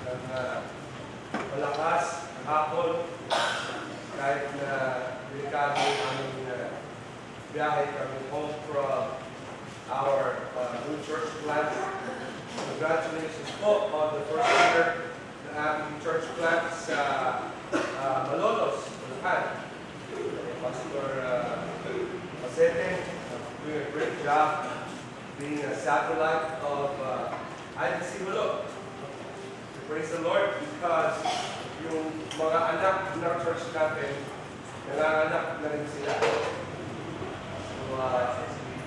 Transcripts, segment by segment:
ng malakas, ng hapon, kahit na delikado yung aming biyahe kami home from our new church plant. Congratulations po on the first year ng aming church plant sa Malolos, Bulacan. Pastor Masete doing a great job being a satellite of IDC Malog. Praise the Lord, because yung mga anak ng church natin, nanganganak na rin sila. So,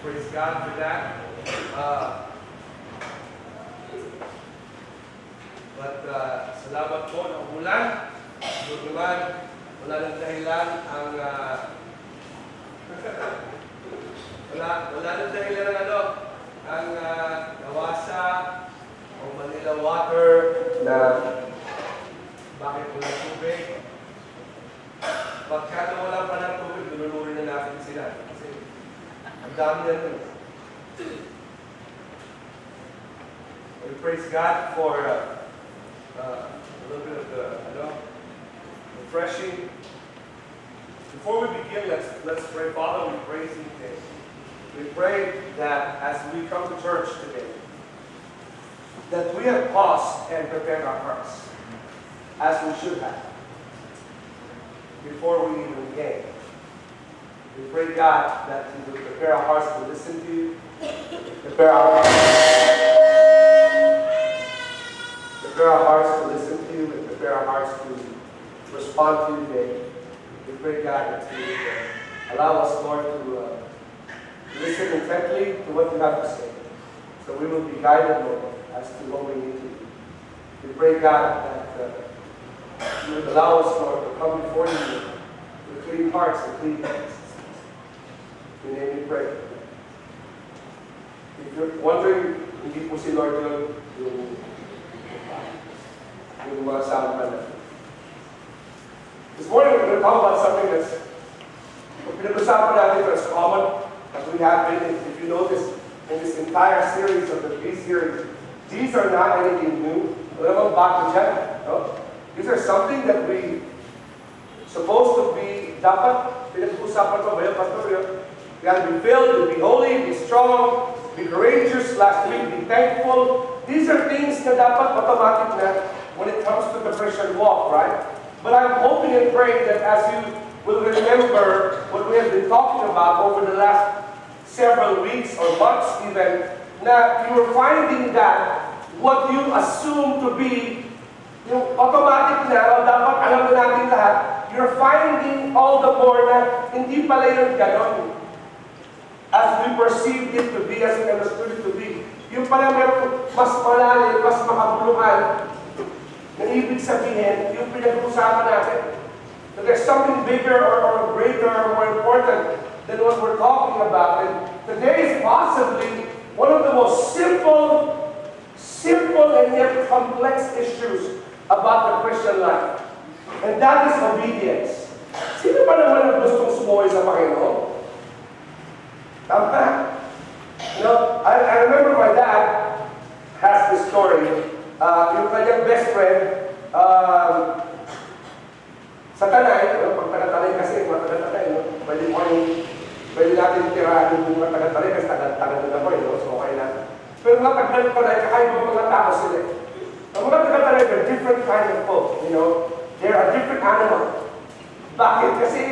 praise God for that. Salamat po ng ulan. Doon naman, wala nang dahilan ang wala nang dahilan ang nawasa o Manila water na bakit walang tubig. Pagka wala pa ng tubig, lulunurin na natin sila. Kasi ang dami na ito. We praise God for a little bit of the refreshing. Before we begin, let's pray. Father, we praise you today. We pray that as we come to church today, that we have paused and prepared our hearts, as we should have, before we even came. We pray, God, that you will prepare our hearts to listen to you, prepare our hearts to listen to you, and prepare our hearts to respond to you today. We pray, God, that you allow us, Lord, to listen intently to what you have to say, so we will be guided, Lord, as to what we need to do. We pray, God, that you would allow us, Lord, to come before you with clean hearts and clean hands. In your name we pray. If you're wondering, hindi po si Lord yung mga sound man. This morning we're going to talk about something that's pinag-usapan natin that's common, as we have been, if you notice, in this entire series of the B-series. These are not anything new. Walang bago dyan. No? These are something that we supposed to be, dapat pinag-usapan ko ba yun, Pastor? We have to be filled, be holy, be strong, be courageous. Last week, be thankful. These are things na dapat automatic na when it comes to the Christian walk, right? But I'm hoping and praying that as you will remember what we have been talking about over the last several weeks or months even, na you are finding that what you assume to be yung automatic na, o dapat alam na natin lahat, you're finding all the more na hindi pala yun ganon. As we perceived it to be, as we understood it to be. Yung pala meron mas malalim, mas makabuluhan, na ibig sabihin, yung pinag-uusapan natin. That there's something bigger or greater or more important than what we're talking about. And today is possibly one of the most simple and yet complex issues about the Christian life. And that is obedience. Sino pa naman ang gustong sumuhay sa Panginoon? Tama. You know, I remember my dad has this story. Yung kanyang best friend, sa Tanay, pag taga-Tanay kasi, mga taga-Tanay, pwede natin tirahan yung mga taga-Tanay kasi taga-Tanay na po, so okay na. Pero mga taga-Tanay, kakaiba mga tao sila. Ang mga taga-Tanay, they're different kind of folk, you know. They're a different animal. Bakit? Kasi,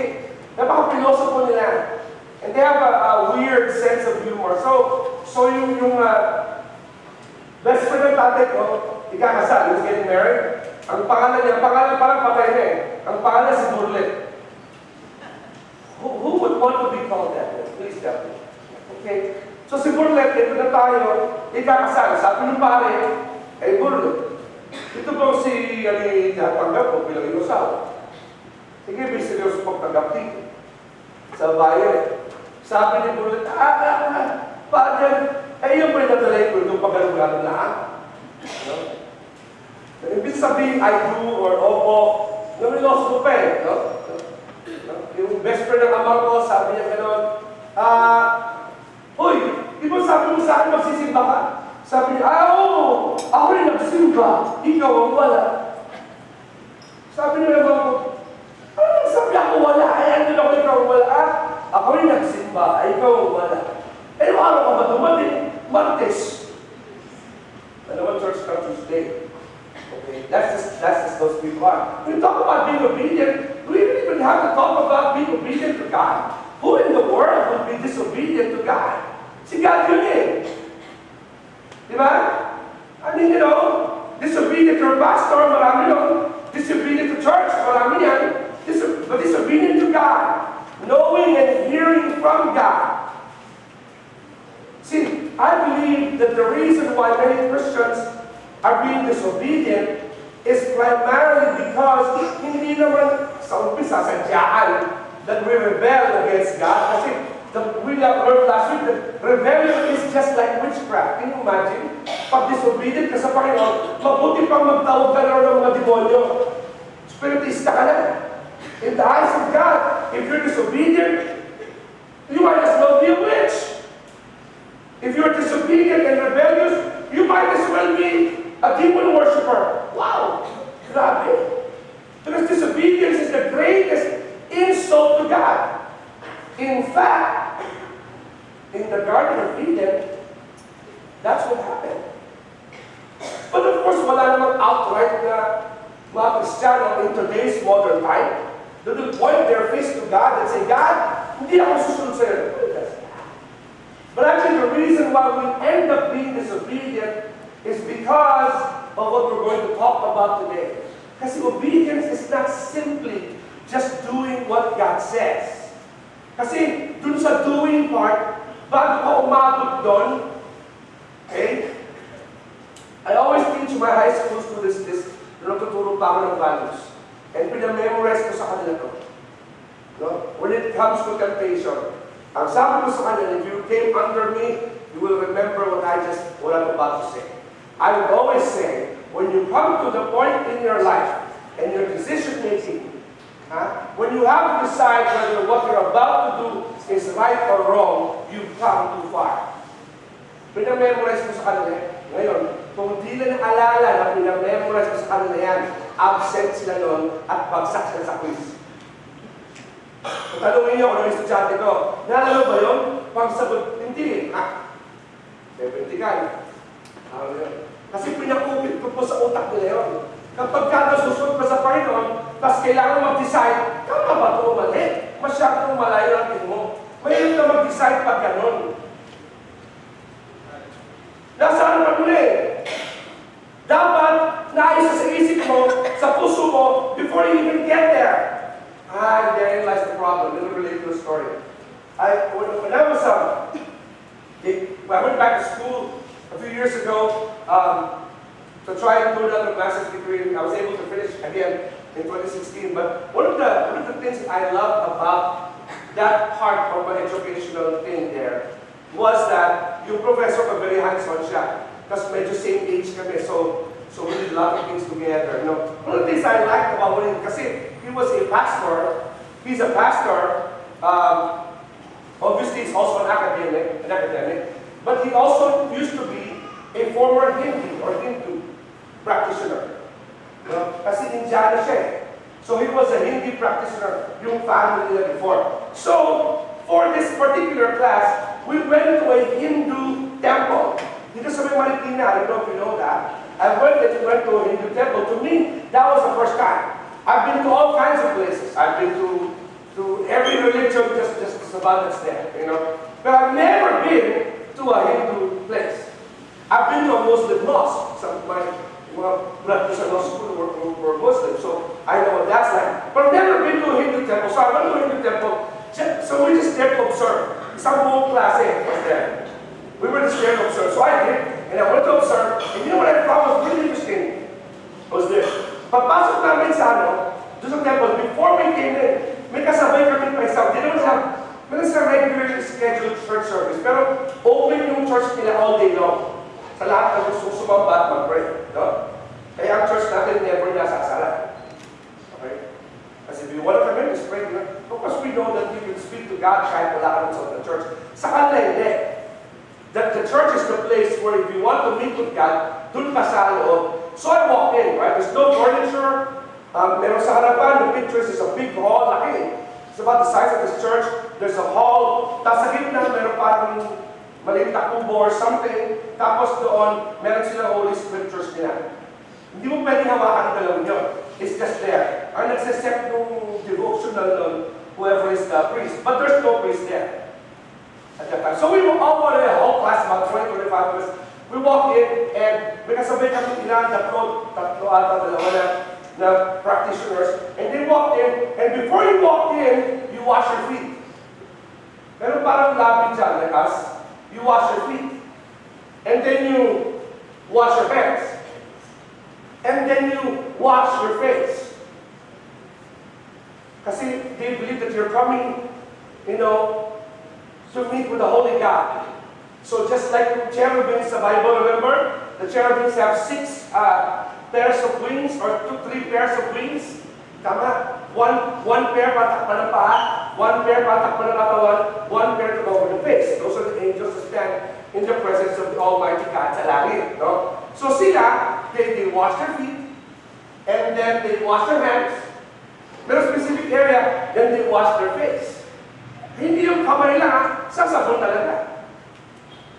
napaka-pilosopo nila. And they have a weird sense of humor. So yung best friend ng tatay ko, ikakasal, he's getting married. Ang pangalan niya, parang patay na eh. Ang pangalan si Burlet. Who would want to be called that? Please tell me. Okay? So si Burlet, ito na tayo, ikakasal. Sabi ng pare, eh Burlet, ito po si tanggap ko bilang inusaw. Sige, may seryoso pagtanggap dito. Sa bayan. Sabi ni Burlet, Father, yung pinadalay ko itong pagkalugan lahat. No? Ibig sabihin, I do or opo, namilos ko pa eh. No? Yung best friend ng amang ko, sabi niya gano'n, Uy, di ba sabi mo sa akin magsisimba ka? Sabi niya, oo, ako rin nagsimba, ikaw ang wala. Sabi nila naman ko, ano sabi ako wala? Ay, ano ako ikaw ang wala? Ako rin nagsimba, ay ikaw ang wala. Eh, araw ka ba dumating? Martes. Ano ba church on Tuesday? Okay, that's just those people are. When we talk about being obedient, do we even have to talk about being obedient to God? Who in the world would be disobedient to God? Si God yun eh. Di ba? I mean, you know, disobedient to our pastor, marami yun. Disobedient to church, marami yan. But disobedient to God. Knowing and hearing from God. See, I believe that the reason why many Christians are being disobedient is primarily because hindi naman sa umpisa, sadyaan, that we rebel against God. Kasi we learned last week that rebellion is just like witchcraft. Can you imagine? Pag disobedient ka sa Panginoon, mabuti pang magtawag ka na ng mga demonyo. Spiritista ka na. In the eyes of God, if you're disobedient, you might as well be a witch. If you're disobedient and rebellious, you might as well be a demon worshiper. Wow! Grabe. Because disobedience is the greatest insult to God. In fact, in the Garden of Eden, that's what happened. But of course, wala namang outright na mga Kristiyano in today's modern time that will point their face to God and say, God, hindi ako susunod sa'yo. But actually, the reason why we end up being disobedient is because of what we're going to talk about today. Kasi obedience is not simply just doing what God says. Kasi dun sa doing part, bago ka umabot doon, okay? I always teach my high school students this, na nagtuturo pa ako ng values. And pinamemorize ko sa kanila to. No? When it comes to temptation, ang sabi ko sa kanila, if you came under me, you will remember what I'm about to say. I would always say, when you come to the point in your life and your decision making, when you have to decide whether what you're about to do is right or wrong, you've come too far. Pinamemorize ko sa kanila. Ngayon, kung di na naalala na pinamemorize ko sa kanila yan, absent sila noon at bagsak sila sa quiz. Kung tanongin niyo kung ano estudyante ko, naalala ba yun? Pagsagot, hindi. 70 ka. Kasi pinakupit ko po sa utak nila yun. Kapag ka nasusunod pa sa Panginoon, tapos kailangan mag-decide, tama ba ito o mali? Masyadong malayo ang tingin mo. Mayroon ka mag-decide pag ganun. Nasaan pa muli? Dapat naisa sa isip mo, sa puso mo, before you even get there. Therein lies the problem. It'll relate to the story. When I went back to school a few years ago to try and do another master's degree. I was able to finish again in 2016. But one of the things I love about that part of my educational thing there was that yung professor ko very hands-on siya. Kasi medyo same age kami, so we did a lot of things together. You know? One of the things I liked about him, kasi he was a pastor, he's a pastor, obviously he's also an academic, but he also used to be a former Hindu practitioner. You know? Kasi Indiana siya eh. So he was a Hindi practitioner, yung family nila before. So, for this particular class, we went to a Hindu temple. Dito sa may Marikina, I don't know if you know that. I went to a Hindu temple. To me, that was the first time. I've been to all kinds of places. I've been to every religion just about that's there, you know. But I've never been to a Hindu place. I've been to a Muslim mosque. Some of my brothers in law school were Muslim, so I know what that's like. But I've never been to a Hindu temple. So I went to a Hindu temple. So we just there to observe. Isang buong klase was there. We were just there to observe. So I did, and I went to observe. And you know what I found was really interesting? Was this. Papasok namin sa doon sa temple, before we came in, may kasabay kami pa isang. They don't have, it's a regularly scheduled church service, pero open yung church nila all day long. Sa lahat ng gusto sumamba at mag-pray. No? Kaya ang church natin never nasasara. Okay? Kasi if you want to come in, just pray. Of course, we know that you can speak to God kahit wala ka sa church. Sa kanila, hindi. That the church is the place where if you want to meet with God, dun ka sa loob. So I walked in, right? There's no furniture. Meron sa harapan, the pictures is a big hall, laki. It's about the size of this church. There's a hall. Tapos sa gitna, meron parang maliit na kubo or something. Tapos doon, meron sila holy scriptures nila. Hindi mo pwedeng hawakan ang dalawin yun. It's just there. Ang nagsiset nung devotional nun, whoever is the priest. But there's no priest there at that time. So we all wanted a whole class, about 20, 25 of us. We walked in, and may kasabay kami ilan, tatlo ata, dalawa na practitioners. And they walked in, and before you walk in, you wash your feet. Pero parang labi dyan, like us. You wash your feet. And then you wash your hands. And then you wash your face. Kasi they believe that you're coming, to meet with the Holy God. So just like the cherubims sa Bible, remember? The cherubims have 6 pairs of wings or 3 pairs of wings. Tama? One pair patakpan ng paa, 1 pair patakpan ng katawan, 1 pair to cover the face. Those are the angels that stand in the presence of the Almighty God sa langit. No? So sila, they wash their feet, and then they wash their hands. Pero specific area, then they wash their face. Hindi yung kamay lang, sasabon talaga.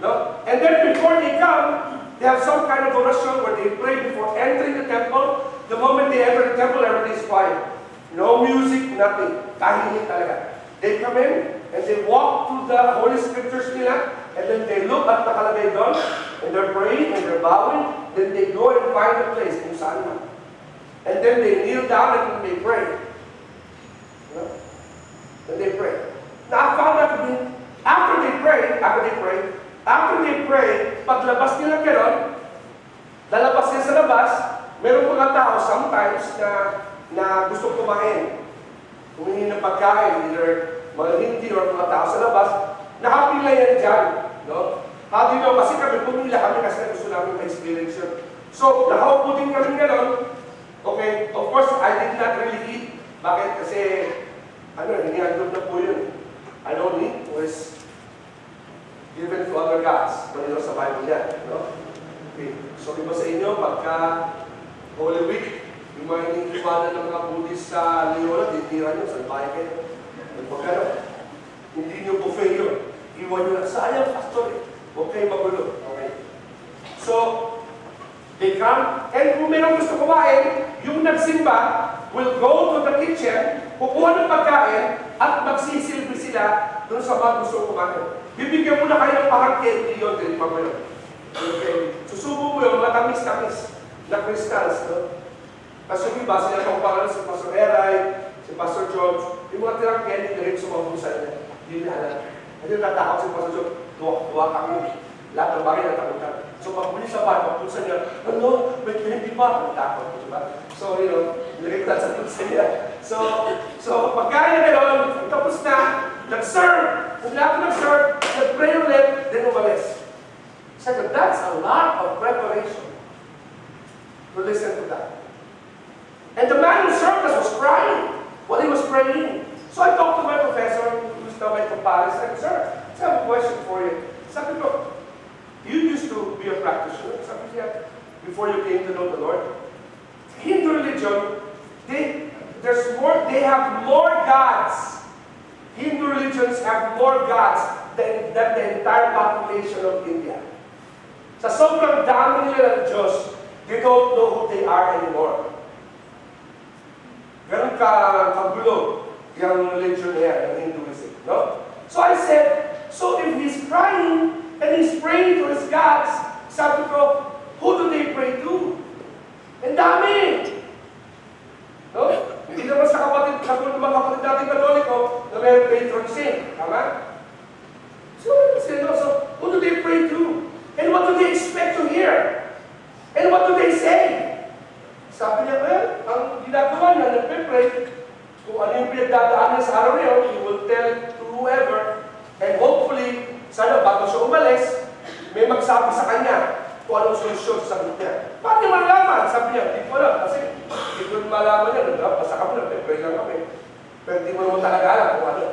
No? And then before they come, they have some kind of oration where they pray before entering the temple. The moment they enter the temple, everything is quiet. No music, nothing. Tahimik talaga. They come in, and they walk through the Holy Scriptures nila, and then they look at nakalagay doon, and they're praying, and they're bowing, then they go and find a place kung saan man. And then they kneel down, and then they pray. Then they pray. Now I found out to be, after they pray, paglabas nila gano'n, lalabas nila sa labas, meron mga tao sometimes na gusto kumain. Humingi ng pagkain, either mga hindi or mga tao sa labas, nakapila yan dyan. No? How do you know? Kasi kami, pumila kami kasi gusto namin ma-experience yun. So, nakaupo din kami gano'n. Okay, of course, I did not really eat. Bakit? Kasi, hinihandog na po yun. I don't eat was given to other gods. Sa Bible yan. No? Okay. So, iba sa inyo, pagka Holy Week, yung mga iniiwanan ng mga Buddhist sa Leona, titira nyo, salbahe kayo. Pagkano, hindi nyo buffet yun. Iwan nyo lang, sayang, pastor, huwag kayo magulo. Okay. So, they come, and kung mayroong gusto kumain, yung nagsimba will go to the kitchen, kukuha ng pagkain, at magsisilbi sila doon sa mga gusto kumain. Bibigyan mo na kayo ng parang candy yun, din pa yun. Okay. Susubo mo yung matamis-tamis na crystals, no? Kasi yung iba, sila itong pangalan si Pastor Eray, si Pastor George, yung mga tirang candy na rin sumabusa niya. Hindi na alam. Hindi natakot si Pastor George, tuwa kami. Lahat ng bagay natakutan. So pag-uli sa bahay, pag-pulsa niya, may candy pa? Natakot, diba? So, nilagay ko sa pulsa niya. So pagkain na gano'n, tapos na, nag-serve. Kung lahat nag-serve, nag-pray ulit, then umalis. Second, that's a lot of preparation to listen to that. And the man who served us was crying while he was praying. So I talked to my professor, who's now my compadre. I said, sir, I have a question for you. Sabi ko, you used to be a practitioner. Sabi niya, before you came to know the Lord. Hindu religion, they have more gods. Hindu religions have more gods than the entire population of India. Sa sobrang dami nila ng Diyos, they don't know who they are anymore. Ganun kagulo yung religion niya, ng Hinduism. No? So I said, so if he's crying and he's praying to his gods, sabi ko, who do they pray to? Ang dami! No? Hindi naman sa kapatid natin Katoliko na may patron saint. Tama? So who do they pray to? And what do they expect to hear? And what do they say? Sabi niya, well, ang ginagawa niya, nagpe-pray, kung ano yung pinagdadaan niya sa araw niya, he will tell to whoever, and hopefully, sana bago siya umalis, may magsabi sa kanya kung anong solusyon sa sagot niya. Paano niya malalaman? Sabi niya, hindi ko alam, kasi hindi ko malaman niya, basta kami, nagpe-pray lang kami. Pero hindi mo naman talaga alam kung ano.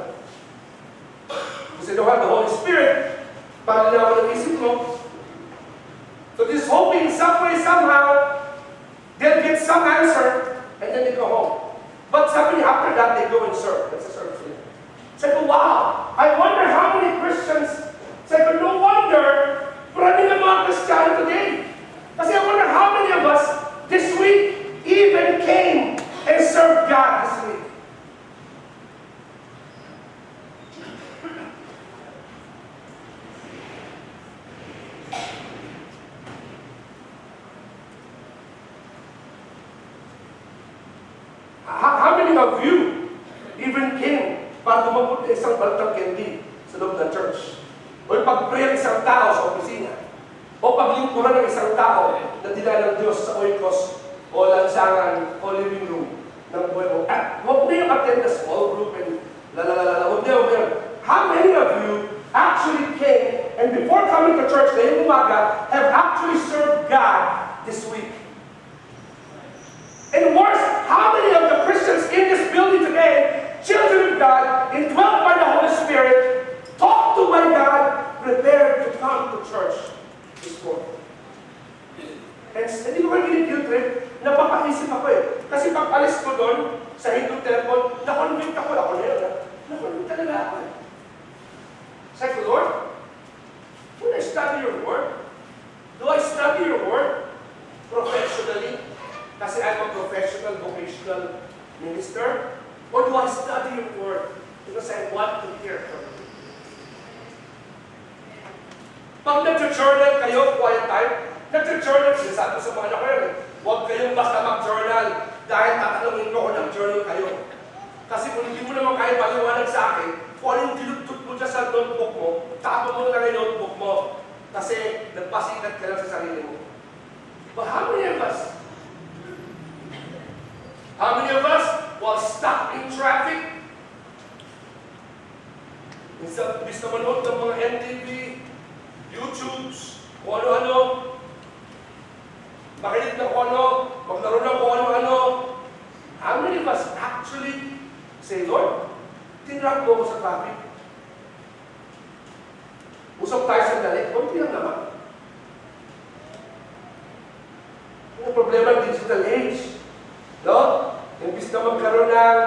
Kasi don't have the Holy Spirit, para nalaman ang isip mo. So You're just hoping some way, somehow, they'll get some answer, and then they go home. But sabi niya, after that, they go and serve. That's a service. Sabi ko, wow, I wonder how many Christians, sabi ko, no wonder, marami ng mga Christian today. Kasi I wonder how many of us this week even came and served God this week. How many of you even came para tumabot na isang baltang candy sa loob ng church? O pag-pray isang tao sa opisina? O paglingkuran ng isang tao na dinala ng Diyos sa oikos o lansangan o living room ng buhay mo? At huwag na yung attend the small group and lalalala. Huwag na. How many of you actually came and before coming to church ngayong umaga have actually served God this week? And worse, how many of the Christians in this building today, children of God, indwelt by the Holy Spirit, taught to by God, prepared to come to church this morning? And hindi ko kayo guilt trip, napapaisip ako eh. Kasi pag alis ko doon, sa Hindu temple, na-convict ako na-convict talaga ako eh. Sabi ko, Lord, when I study your word, do I study your word professionally? Kasi I'm a professional, vocational minister? Or do I study your word because I want to hear from you? Pag nag-journal kayo, quiet time, nag-journal, sinasabi sa mga anak ko yun, huwag kayong basta mag-journal dahil tatanungin ko kung nag-journal kayo. Kasi kung hindi mo naman kaya paliwanag sa akin, kung anong dilutut mo dyan sa notebook mo, tapo mo na lang yung notebook mo kasi nagpasikat ka lang sa sarili mo. But how many of us while stuck in traffic, imbis na manood ng mga MTV, YouTubes, kung ano-ano, makinig na kung ano, maglaro na kung ano-ano, how many of us actually say, Lord, tinrap mo ko sa traffic? Usap tayo sandali, konti lang naman. Yung problema ng digital age, no? Imbis na magkaroon ng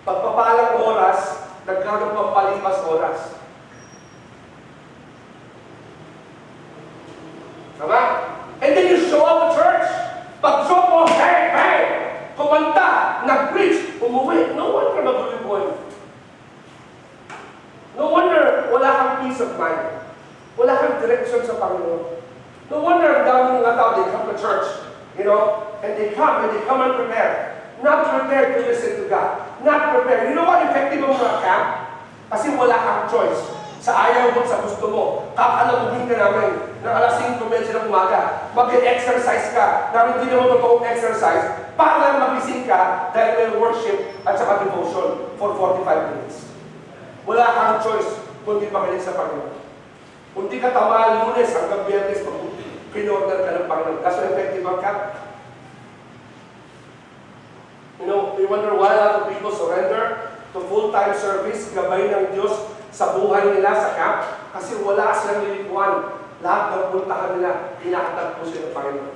pagpapalang oras, nagkaroon ng pampalipas oras. Tama? And then you show up to church. Pag-show mo, hey, kumanta, nag-preach, umuwi. No wonder magulo yung buhay mo. No wonder wala kang peace of mind. Wala kang direction sa Panginoon. No wonder ang dami mga tao, they come to church, and they come unprepared. Not prepared to listen to God. Not prepared. You know what effective ang mga camp? Kasi wala kang choice. Sa ayaw mo, sa gusto mo, kakalabugin ka namin ng alas 5:30 ng umaga. Mag-exercise ka na hindi naman totoong exercise para lang magising ka dahil may worship at saka devotion for 45 minutes. Wala kang choice kundi makinig sa Panginoon. Kung di ka tama Lunes hanggang Biyernes, pinorder ka ng Panginoon. That's effective ang camp. We wonder why a lot of people surrender to full-time service, gabay ng Diyos sa buhay nila sa camp, kasi wala silang lilikuan. Lahat ng puntahan nila, pinakatag po sila ng Panginoon.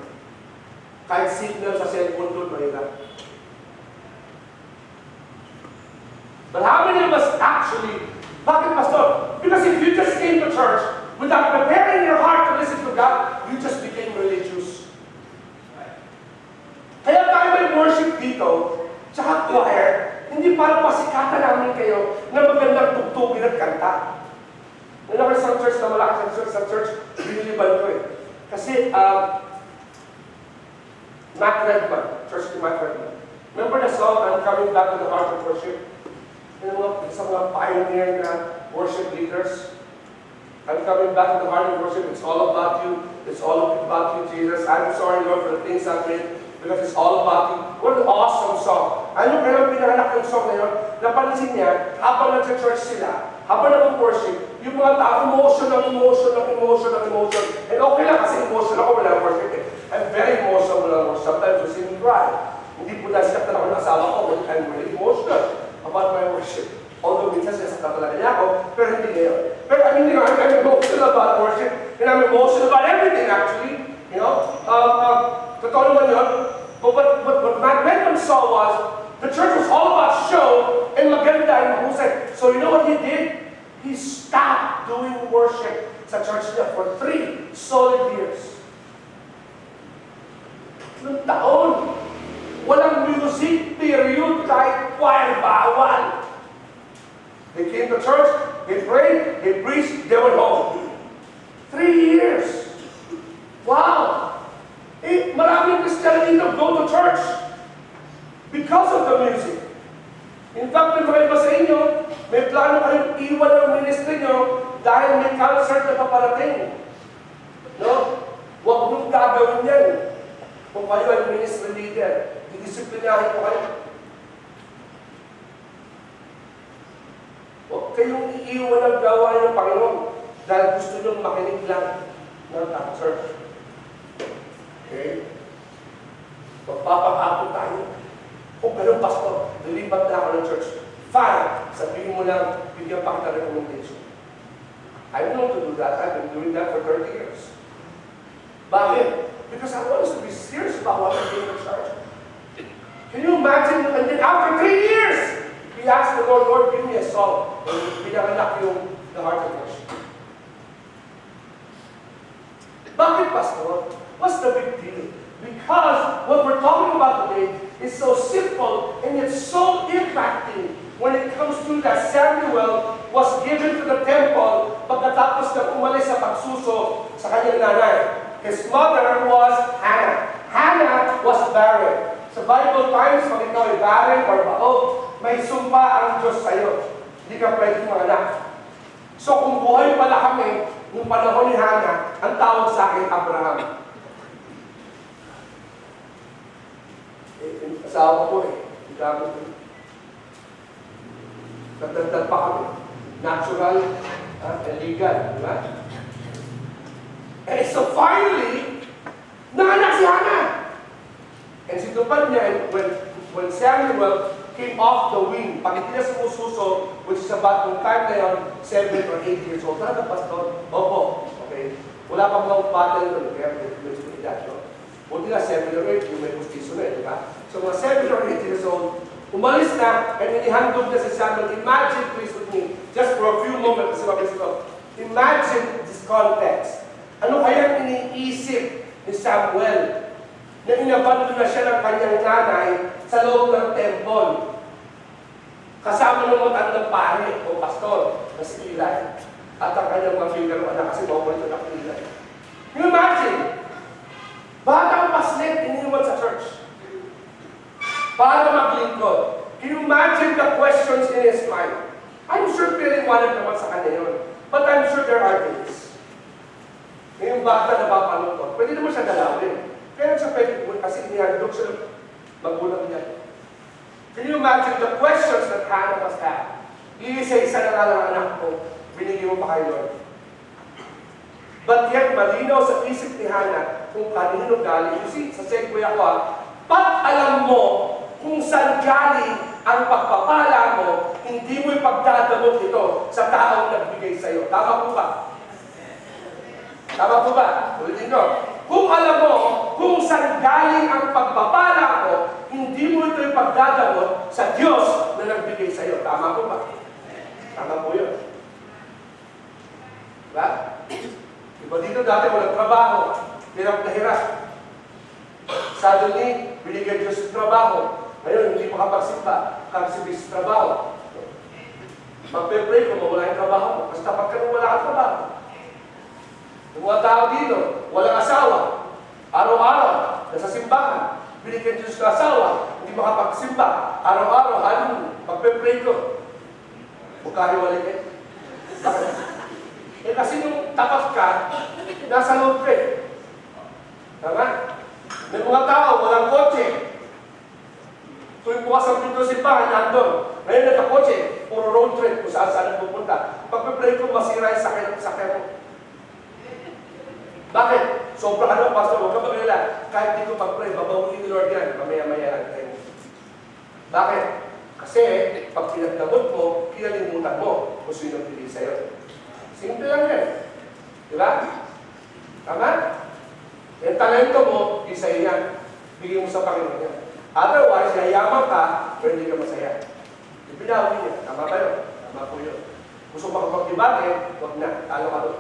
Kahit signal sa cellphone doon, mahirap. But how many of us actually, bakit Pastor? Because if you just came to church without preparing your heart to listen to God, you just became religious. Kaya tayo may worship dito, tsaka choir, hindi para pasikatan namin kayo na magandang tugtugin at kanta. Nalaki sa church na malaki sa church, biniliban ko eh. Kasi, Matt Redman, church ni Matt Redman. Remember the song, I'm Coming Back to the Heart of Worship? Sa mga pioneer na worship leaders. I'm coming back to the heart of worship. It's all about you. It's all about you, Jesus. I'm sorry, Lord, for the things I've made. Because it's all about you. What an awesome song. Ano kaya pinanganak yung song na yun? Napansin niya, habang nag-church sila, habang nag-worship, yung mga tao, emotion. And okay lang kasi emotion ako wala worship eh. I'm very emotional wala worship. Sometimes you see me cry. Hindi po dahil sikat na ako ng asawa ko, I'm really emotional about my worship. Although minsan sinasakta talaga niya ako, pero hindi ngayon. Pero I'm emotional about worship. and I'm emotional about everything actually. You know, totoo naman yun. But what Matt Redman saw was, the church was all about show and maganda and mahusay. So you know what he did? He stopped doing worship sa church niya for 3 solid years. 3 taon. Walang music, period, kahit choir, bawal. They came to church, they prayed, they preached, they went home. 3 years. Wow! Maraming Christian dito go to church because of the music. In fact, may mga iba sa inyo, may plano kayong iwan ng ministry nyo dahil may concert na paparating. No? Huwag nung gagawin yan. Kung kayo ay ministry leader, didisiplinahin ko kayo. Huwag kayong iiwan ang gawain ng Panginoon dahil gusto nyo makinig lang ng concert. Okay? Magpapakapon tayo. Kung ganun, pastor, nilipat na ako ng church. Fine. Sabihin mo lang, bigyan pa kita recommendation. I don't know to do that. I've been doing that for 30 years. Bakit? Because I want us to be serious about what I'm doing in church. Can you imagine? And then after 3 years, he asked the Lord, Lord, give me a song. And pinanganak yung the heart of worship. Bakit, pastor? What's the big deal? Because what we're talking about today is so simple and it's so impacting when it comes to that Samuel was given to the temple pagkatapos na umalis sa pagsuso sa kanyang nanay. His mother was Hannah. Hannah was barren. Sa Bible times, pag ikaw ay barren or baog, may sumpa ang Diyos sa'yo. Hindi ka pwedeng manganak. So kung buhay pala kami, nung panahon ni Hannah, ang tawag sa akin, Abraham. Asawa ko gamit ko. Nagdagdag pa kami. Natural and legal. Diba? And so finally, nanganak si Hannah. And situpad niya, when Samuel came off the wing, pag hindi na sumususo, which is about nung time na yun, 7 or 8 years old. Talaga, pastor? Opo. Okay. Wala pang mga battle nun. Kaya medyo edad, no? Buti na 7 or 8, yung may gustiso na, di ba? So mga 7 or 8 years old, umalis na, and inihandog na si Samuel. Imagine, please with me, just for a few moments, kasi mabilis ito. Imagine this context. Ano kayang iniisip ni Samuel na inabando na siya ng kanyang nanay sa loob ng temple? Kasama ng matandang pare o pastor na si Eli at ang kanyang mga figure anak kasi mawalit na Eli. Can you imagine? Batang paslit iniwan sa church para maglingkod. Can you imagine the questions in his mind? I'm sure pinaliwanag naman sa kanya yun. But I'm sure there are things. Ngayong bata na papanutot, pwede naman siya galawin. Kaya siya pwede, kasi inihandog siya magulang niya. Can you imagine the questions that Hannah must have? Iisa-isa na nga lang anak ko, binigyan mo pa kay Lord. But yet, malinaw sa isip ni Hannah kung kanino galing. You see, sa segue ako pag alam mo kung saan galing ang pagpapala mo, hindi mo ipagdadamot ito sa taong nagbigay sa iyo. Tama po ba? Tama po ba? Ulitin ko. Kung alam mo kung saan galing ang pagpapala mo, hindi mo ito ipagdadamot sa Diyos na nagbigay sa iyo. Tama po ba? Tama po yun. Diba? Diba dito dati walang trabaho, hirap na hirap. Suddenly, binigyan Diyos yung trabaho. Ngayon, hindi makapagsimba, kasi sa trabaho. Magpe-pray kung mawala yung trabaho mo. Basta pagka nung wala kang trabaho. Yung mga tao dito, walang asawa. Araw-araw, nasa simbahan. Binigyan Diyos ng asawa, hindi makapagsimba. Araw-araw, halong, magpe-pray ko. Magkahiwalay eh. Bakit? Eh kasi nung tapat ka, nasa loob ka eh. Tama? May mga tao, walang kotse. Tuwing bukas ang pinto simbahan, nandun. Ngayon nagka-kotse, puro road trip kung saan-saan pupunta. Pagpe-pray ko, masira yung sakay mo. Bakit? Sobra ka naman, pastor, huwag ka mag-alala. Kahit di ko pag-pray, babawiin ni Lord yan. Mamaya-maya lang tayo. Bakit? Kasi, pag pinagdamot mo, kinalimutan mo kung sino pili sa'yo. Simple lang yan. Diba? Tama? Yung talento mo, isa yan. Bigyan mo sa Panginoon yan. Otherwise, yayaman ka, pero hindi ka masaya. Yung pinawin niya. Tama ba yun? Tama po yun. Gusto mo makapag-debate, huwag na. Talo ka doon.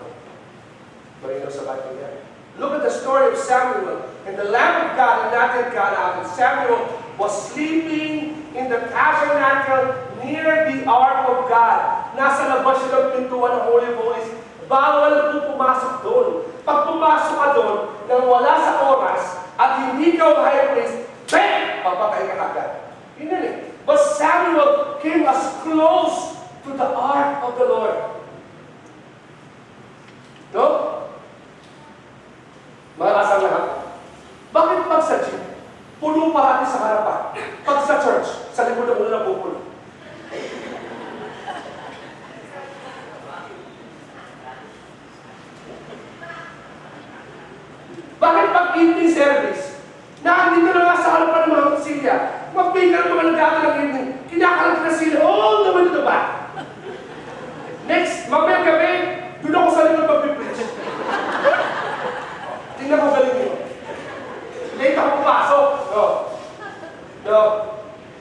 Marino sa Bible yan. Look at the story of Samuel. And the Lamb of God had not yet gone out. And Samuel was sleeping in the tabernacle near the Ark of God. Nasa labas siya ng pintuan ng Holy of Holies. Bawal po pumasok doon. Pag pumasok ka doon, nang wala sa oras, at hindi ka high priest, bang! Papatay ka agad. Yun yan eh. But Samuel came as close to the Ark of the Lord. No? Mga kasang lahat. Bakit pag sa gym, puno parati sa harapan? Pag sa church, sa likod ng ulo na pupuno. Bakit pag evening service, nandito na nga sa harapan ng mga konsilya, magpinga ng mga nagdata ng evening, kinakalat na sila all the way to the back. Next, mamaya gabi, doon ako sa likod mag-preach. Tingnan ko galing yun. Late ako pumasok. No.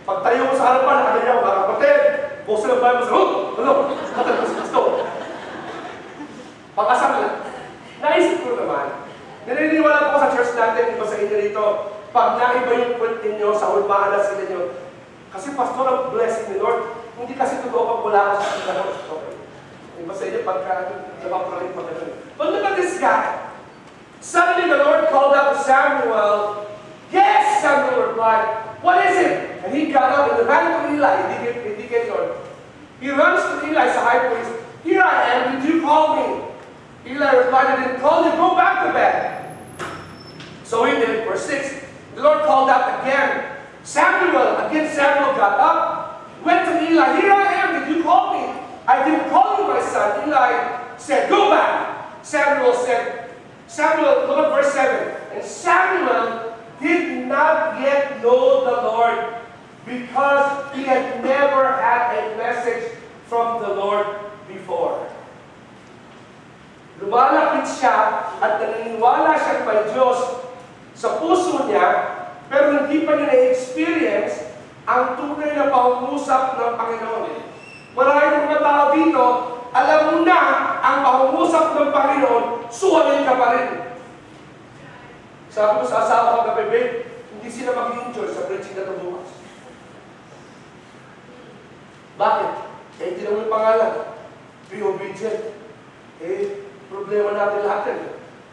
Pag tayo ko sa harapan, nakagaya ako, mga kapatid, buksan ng Bible, matag ko sa gusto. Pag-asam lang. Naisip ko naman, naniniwala ko sa church natin, iba sa inyo rito, pag naiba yung kwent ninyo, sa hulmaan na sila nyo, kasi pastor, ang blessing ni Lord, hindi kasi totoo pag wala ka sa sila Lord. Okay. Iba sa inyo, pagka napapalit magandang. But look at this guy. Suddenly the Lord called out to Samuel. Yes, Samuel replied. What is it? And he got up and ran to Eli. Hindi kay Lord. He runs to Eli, sa high priest. Here I am, did you call me? Eli replied, I didn't call you, go back to bed. So he did. Verse 6. The Lord called out again. Samuel. Again Samuel got up, went to Eli. Here I am, did you call me? I didn't call you, my son. Eli said, go back. Samuel, look at verse 7. And Samuel did not yet know the Lord because he had never had a message from the Lord before. Lumalapit siya at naniniwala siya may Diyos sa puso niya, pero hindi pa niya na-experience ang tunay na pangungusap ng Panginoon. Maraming mga tao dito, alam mo na ang pangungusap ng Panginoon, suwanin ka pa rin. Sabi ko sa asawa ko gabi, babe, hindi sila mag-enjoy sa preaching na ito bukas. Bakit? Hindi naman yung pangalan. Be obedient. Problema natin lahat yan.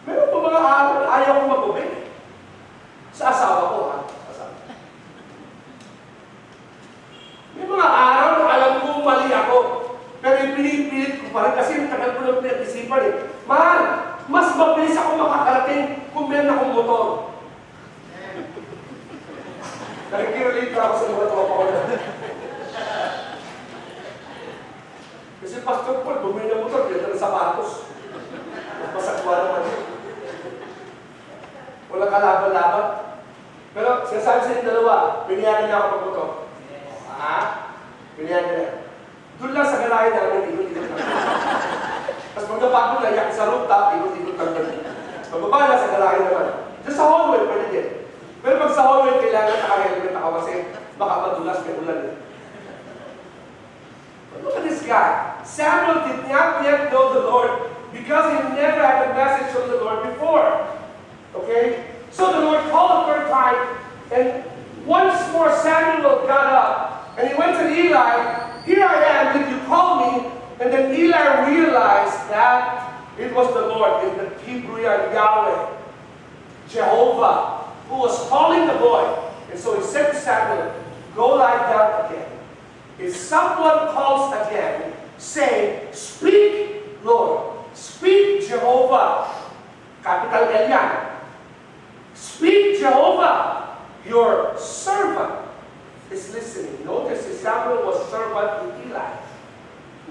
Meron pa mga araw na ayaw ko mag-obey. Sa asawa ko, ha? Asawa. May mga araw na alam ko mali ako. Pero pinipilit ko pa rin kasi yung tagal ko lang pinag-isipan eh. Mahal, mas mabilis ako makakarating kung meron akong motor. Nag-relate ako sa mga tropa ko na. Kasi Pastor Paul, bumili ng motor, ganda ng sapatos. Masakwa naman yun. Walang kalaban-laban. Pero sinasabi sa inyo dalawa, biniyagan niya ako mag-motor. Biniyagan niya. Doon lang sa galahin namin, ikot-ikot lang. Tapos magkapagod na, yak sa rooftop, ikot-ikot lang. Magbaba na sa galahin naman. Diyan sa hallway, pwede din. Pero pag sa hallway, kailangan naka-helmet ako kasi baka madulas, may ulan eh. But look at this guy. Samuel did not yet know the Lord because he never had a message from the Lord before. Okay? So the Lord called a third time, and once more Samuel got up, and he went to Eli. Here I am, did you call me? And then Eli realized that it was the Lord, in the Hebrew Yahweh, Jehovah, who was calling the boy. And so he said to Samuel, go lie down again. If someone calls again, say, speak, Lord. Speak, Jehovah. Capital L yan. Speak, Jehovah. Your servant is listening. Notice that Samuel was servant to Eli,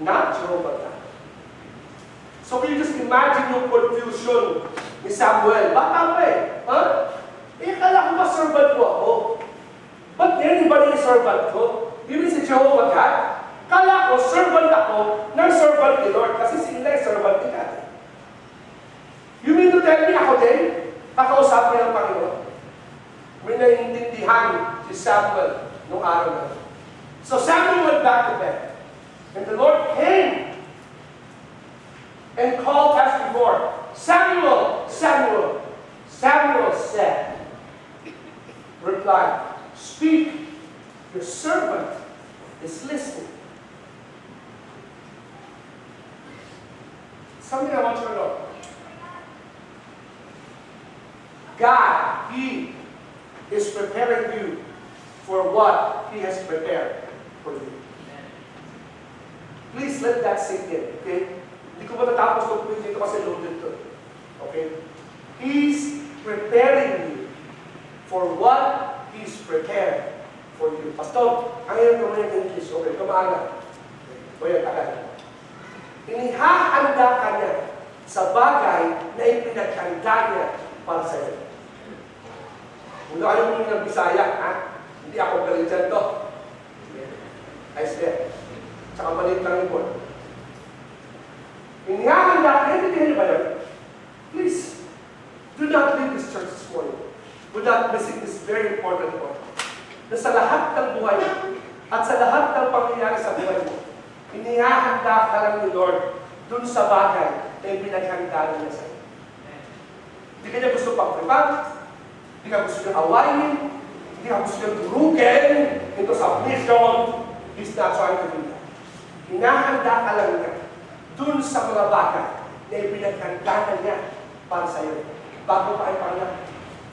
not Jehovah God. So can you just imagine yung confusion ni Samuel? Bata pa eh. Kala ko ba servant ko ako? Ba't ngayon iba na yung servant ko? Yun si Jehovah God. Kala ko, servant ako ng servant ni Lord. Kasi si Eli, servant ni God. You mean to tell me ako din? Kakausapin ng Panginoon. May naiintindihan si Samuel nung araw na. So Samuel went back to bed. And the Lord came and called as before, Samuel, Samuel. Samuel said, replied, speak, your servant is listening. Something I want you to know. God, He is preparing you for what He has prepared for you. Please let that sink in, okay? Hindi ko matatapos itong point dito kasi loaded to. Okay? He's preparing you for what He's prepared for you. Pastor, ang hirap naman yung English. Okay, kumaaga. O yan, tagal. Inihahanda ka niya sa bagay na ipinaghanda niya para sa iyo. Kung ayaw mo ng Bisaya, ha? Hindi ako galing dyan to. Ayos din. Tsaka maliit lang yung board. Inihahanda ka, hindi ba yun? Please, do not leave this church this morning without missing this very important point. Na sa lahat ng buhay mo, at sa lahat ng pangyayari sa buhay mo, inihahanda ka lang ni Lord dun sa bagay na yung pinaghanda niya sa iyo. Hindi ka niya gusto pag-prepare, hindi ka gusto niya awayin, hindi ka gusto niya durugin into submission. He's not trying to do that. Hinahanda ka lang niya dun sa mga bagay na yung pinaghanda niya para sa iyo. Bago pa ay pangalan.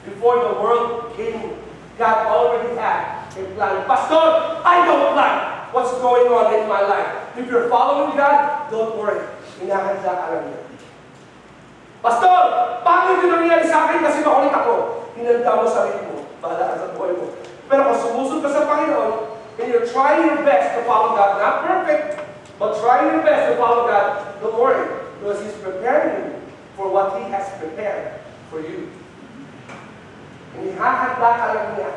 Before the world came, God already had a plan. Pastor, I don't like what's going on in my life. If you're following God, don't worry. Hinahanda ka lang niya. Pastor, bakit yung nangyari sa akin kasi makulit ako? Hinanda mo sarili mo. Bahala ka sa buhay mo. Pero kung sumusod ka sa Panginoon, and you're trying your best to follow God, not perfect, but trying your best to follow God, don't worry. Because He's preparing you for what He has prepared for you. Inihahanda ka lang niya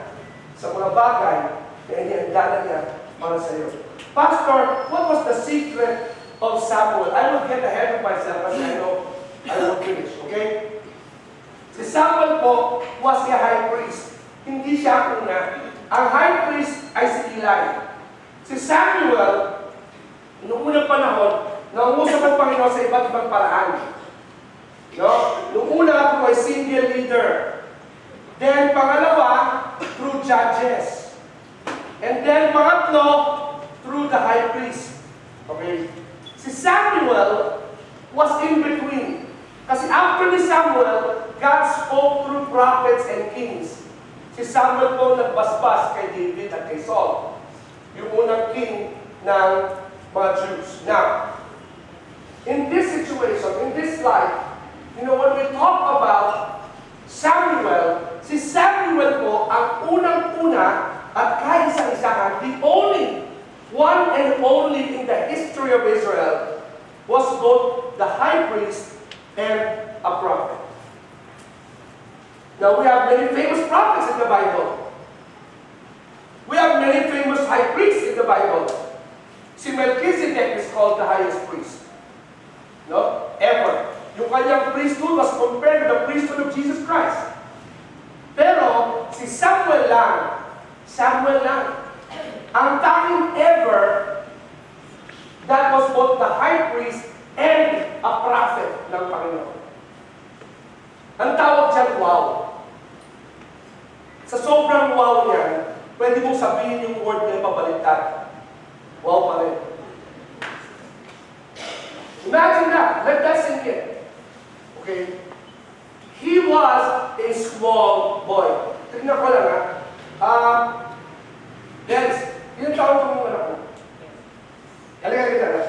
sa mga bagay na inihanda na niya para sa iyo. Pastor, what was the secret of Samuel? I will get ahead of myself as I know I will finish, okay? Si Samuel po was the high priest. Hindi siya una. Ang high priest ay si Eli. Si Samuel, noong unang panahon, nangungusap ang Panginoon sa iba't ibang paraan. No? Noong una po ay single leader. Then, pangalawa, through judges. And then, pangatlo, through the high priest. Okay? Si Samuel was in between. Kasi after ni Samuel, God spoke through prophets and kings. Si Samuel po nagbasbas kay David at kay Saul. Yung unang king ng mga Jews. Now, in this situation, in this life, you know, when we talk about Samuel, si Samuel po ang unang-una at kaisa-isahan, the only one and only in the history of Israel was both the high priest and a prophet. Now, we have many famous prophets in the Bible. We have many famous high priests in the Bible. Si Melchizedek is called the highest priest. No? Ever. Yung kanyang priesthood was compared to the priesthood of Jesus Christ. Pero, si Samuel lang, ang tanging ever that was both the high priest and a prophet ng Panginoon. Ang tawag dyan, wow. Sa sobrang wow niyan, pwede mong sabihin yung word na pabaliktad. Wow pa rin. Imagine that. Let that sink in. Okay? He was a small boy. Tignan ko lang ha. Dennis, ilang taon ko mong anak ko? Halika kita na.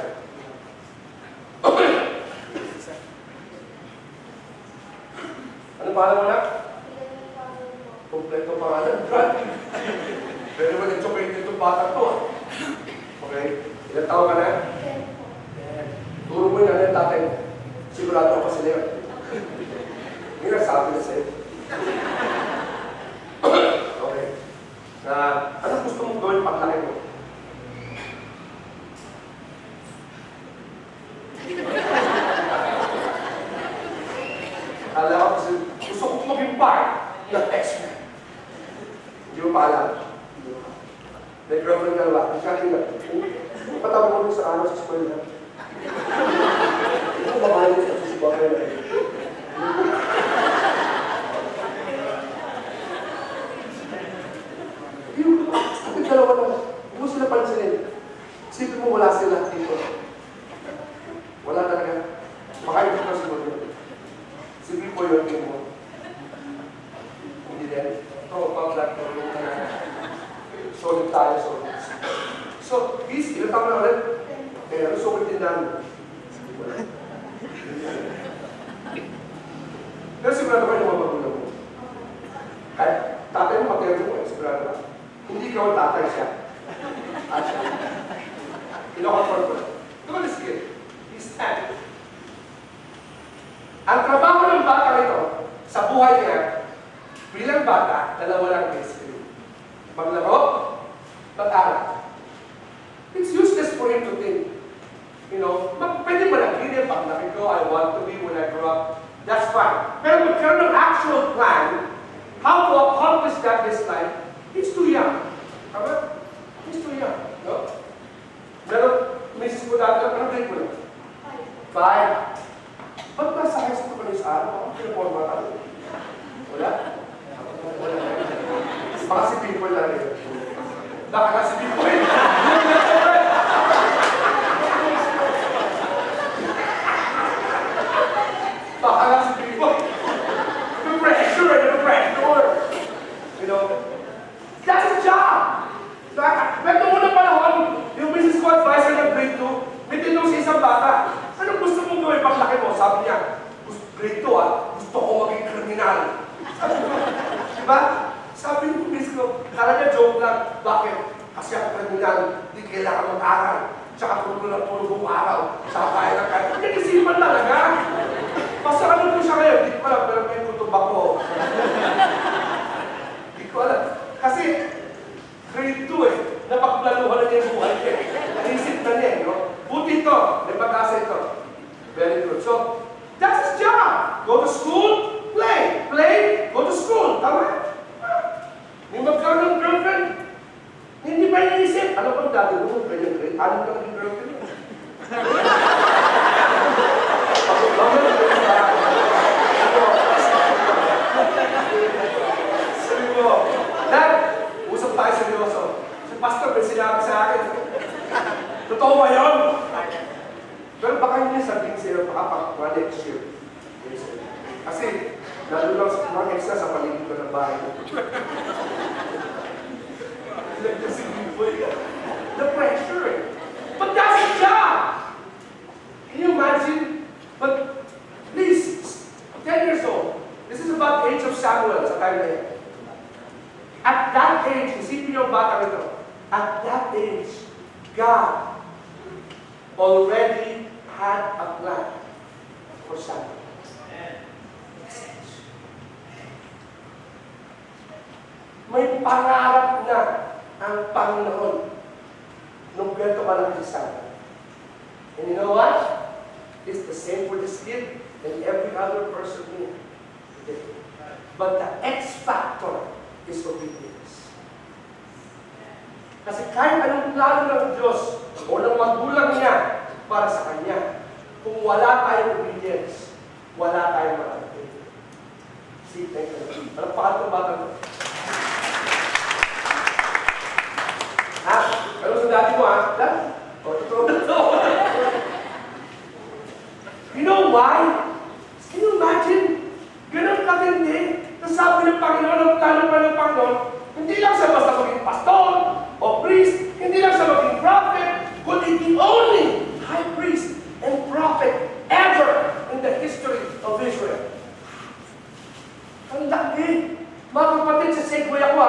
Ano pangalan mo na? Kompleto pangalan. Pero mo nag-chocolate itong bata ko. Okay? Ilang taon ka na? Turo mo yun ang tatay mo. Sigurado ako sila yun. Hindi nasabi na sa'yo. Okay. Na, anong gusto mong gawin paglaki mo? mo pa alam. May girlfriend ka ba? Ang sabi nga, patabi mo sa ano sa school na. Ito ba kayo sa school na? Yung dalawa na, hindi mo sila pansinin. Isipin mo wala sila dito. Wala talaga. Baka ito ka siguro yun. Isipin ko yun din mo. Hindi din. Ito, pang-black ko yung solid tayo, solid. So, easy. Ilan taon na ulit? Eh, ano solid din namin? Pero sigurado kayo yung mga magulang mo. Kahit tatay mo, matero mo, sigurado ka. Hindi ka ang tatay siya. At siya. Ino-confirm ko. Look at this kid. He's 10. Ang trabaho ng bata nito sa buhay niya, bilang bata, dalawa lang basically. Maglaro, mag-aral. It's useless for him to think. You know, pwede mo nag-gilip, pag laki ko, I want to be when I grow up. That's fine. Pero magkaroon ng actual plan, how to accomplish that this life, he's too young. Tama? He's too young. No? Pero, misis mo dati lang, anong grade mo lang? 5. Ba't nasa high school ka rin sa araw? Bakit pinaporma ka rin? Wala? Wala. Baka si people lang rin. Baka nga si people rin. Baka nga si people. The pressure. You know, that's a job. Pwede mo na panahon, yung business ko advisor ng grade 2, may tinong sa isang bata. Anong gusto mong gawin paglaki mo? Sabi niya, grade 2 gusto ko maging kriminal. Diba? Sabi ng miss ko, kala niya joke lang. Bakit? Kasi ako kriminal, hindi kailangan mag-aral. Tsaka tulog lang tulog buong araw. Tsaka kaya na kaya. Nag-isipan talaga. Basta ano po siya ngayon? Hindi ko alam, pero may kutuba ko. Hindi ko alam. Kasi, grade 2 napagplanuhan na niya yung buhay niya. Naisip na niya, no? Buti ito, may pag-asa ito. Very good. So, that's his job. Go to school, play. Play, go to school. Tama? Yung magkaroon ng girlfriend, hindi ba iniisip? Ano bang dati mo? Ganyan grade? Ano ka naging girlfriend mo? Sabi mo, Dad, usap tayo seryoso. Si Pastor, may sinabi sa akin. Totoo ba yun? Pero baka hindi sabihin sa'yo, baka pa next year. Kasi, lalo lang sa mga extra sa paligid ko ng bahay. The pressure. But that's a job. Can you imagine? But please, 10 years old. This is about the age of Samuel sa time na yan. At that age, isipin niyo ang bata nito. At that age, God already had a plan for Samuel. May pangarap na ang Panginoon nung ganito malaki si Samuel. And you know what? It's the same for this kid and every other person here today. But the X factor is obedience. Kasi kahit anong plano ng Diyos o ng magulang niya para sa Kanya, kung wala tayong obedience, wala tayong marating. See, thank you. Anong pakatong bata mo? Ha? Ano sa dati mo, ha? O, ito. You know why? Can you imagine? Ganun katindi. Tapos sabi ng Panginoon, ang plano pa ng Panginoon, hindi lang siya basta maging pastor o priest, hindi lang siya maging prophet, kundi the only high priest and prophet ever in the history of Israel. Ang laki. Mga kapatid, sa segue ako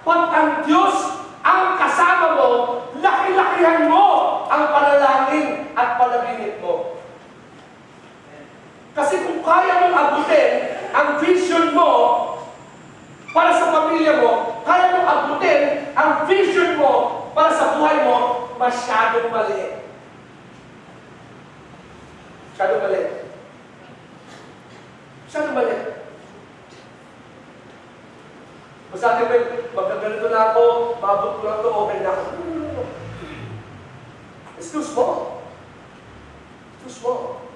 pag ang Diyos ang kasama mo, laki-lakihan mo ang panalangin at panaginip mo. Kasi kung kaya mong abutin ang vision mo para sa pamilya mo, kaya mong abutin ang vision mo para sa buhay mo, masyadong maliit. Masyadong maliit. Masyadong maliit. Basta namin, magkaganito na ako, maabot ko lang ito, okay na ako. No. It's too small. Too small.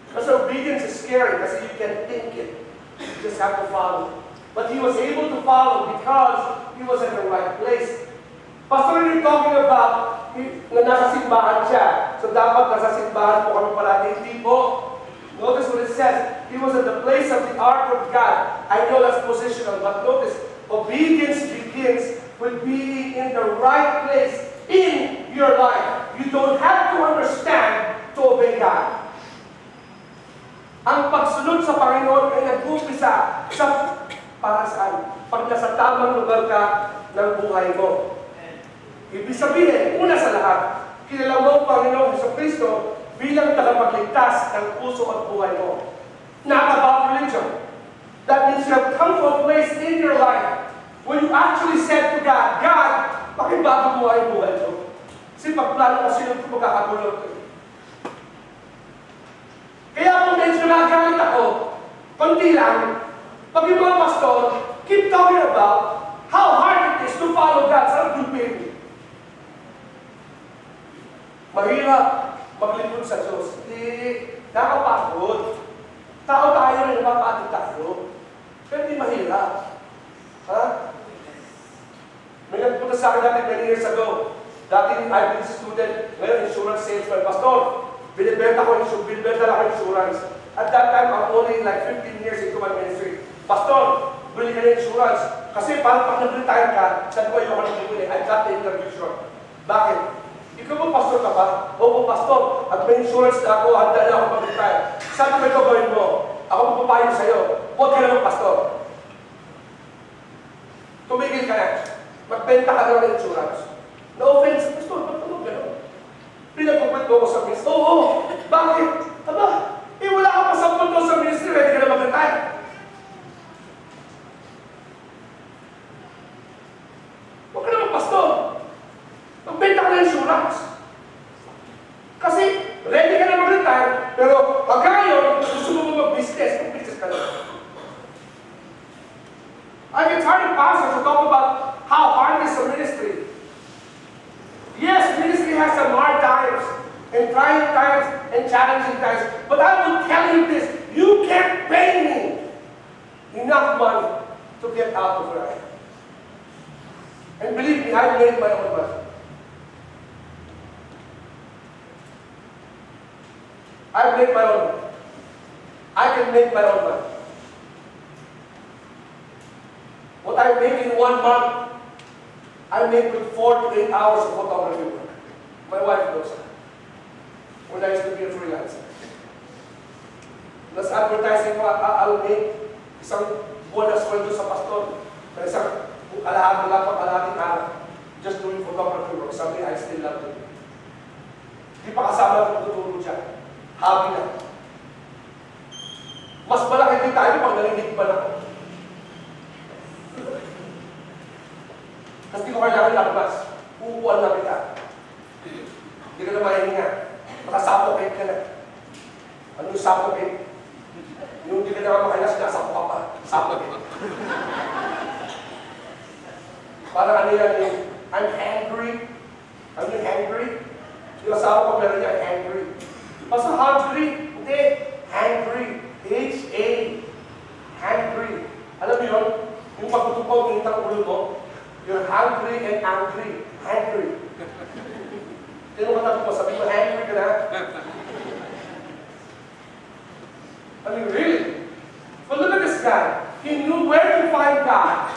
Because obedience is scary because you can think it. You just have to follow. But he was able to follow because he was in the right place. Pastor, you're talking about na nasa simbahan siya. So dapat nasa simbahan po kami parati. Hindi po. Notice what it says. He was in the place of the ark of God. I know that's positional, but notice, obedience begins with being in the right place in your life. You don't have to understand to obey God. Ang pagsunod sa Panginoon ay nag-umpisa sa para saan? Pag nasa tamang lugar ka ng buhay mo. Ibig sabihin, una sa lahat, kilala mo ang Panginoon Jesucristo bilang tagapagligtas ng puso at buhay mo. Not about religion. That means you have come to a place in your life where you actually said to God, God, pakibago mo ay buhay ko. Kasi pagplano ko sino ito magkakagulo ko. Kaya kung medyo nagalit ako, konti lang, pag yung mga pastor, keep talking about how hard it is to follow God sa good. Mahirap maglingkod sa Diyos. Hindi. Nakapagod. Tao tayo rin, napapagod tayo. Pero hindi mahirap. Ha? May nagpunta sa akin dati many years ago. Dati I've been student, ngayon insurance salesman. Pastor, binibenta lang ako insurance. At that time, I'm only like 15 years into my ministry. Pastor, bili ka ng insurance. Kasi parang pag nag-retire ka, sabi ko, ayoko nang bibili. I got the interview short. Bakit? Ikaw ba pastor ka ba? Oo, pastor. At may insurance na ako, handa na ako mag-retire. Saan ka ito gawin mo? Ako magpapayo sa'yo. Huwag ka naman pastor. Tumigil ka na. Magbenta ka na ng insurance. No offense, pastor, ba't ano gano'n? Pinagpupit mo ko sa ministry. Oo, bakit? Aba, wala ka pa sa punto sa ministry, ready ka na mag-retire. Huwag ka naman pastor. Magbenta ka ng insurance. Kasi, ready ka na mag-retire, pero hanggang ngayon, gusto mo mag-business, mag-business ka na. I get tired of pastors to talk about how hard is the ministry. Yes, ministry has some hard times, and trying times, and challenging times, but I will tell you this, you can't pay me enough money to get out of where I am. And believe me, I made my own money. I make my own money. I can make my own money. What I make in 1 month, I make with 4 to 8 hours of photography work. My wife knows that. When I used to be a freelancer. Plus advertising ko, I'll make isang buwan na sweldo sa pastor. Pero isang kalahati lang pang kalahating araw. Just doing photography work. Something I still love to do. Di pa kasama kung tutulog siya. Hobby na. Mas malaki din tayo pag nalinig pa na. Kasi di ko kailangan labas. Uupuan na kita. Hindi ka na mahihinga. Nakasapokate ka na. Ano yung sapokate? Yung hindi ka na makahilas, nasapo ka pa. Sapokate. Parang ano yan yung, I'm hungry. Ano yung hungry? Yung asawa ko meron niya, hungry. Basta hungry, hindi. Hungry. H-A. Hungry. Alam mo yun? Yung pagtutupaw, ginitang ulo mo, you're hungry and angry. Hungry. Sino katabi mo? Sabi mo, hungry ka na? I mean, really? But look at this guy. He knew where to find God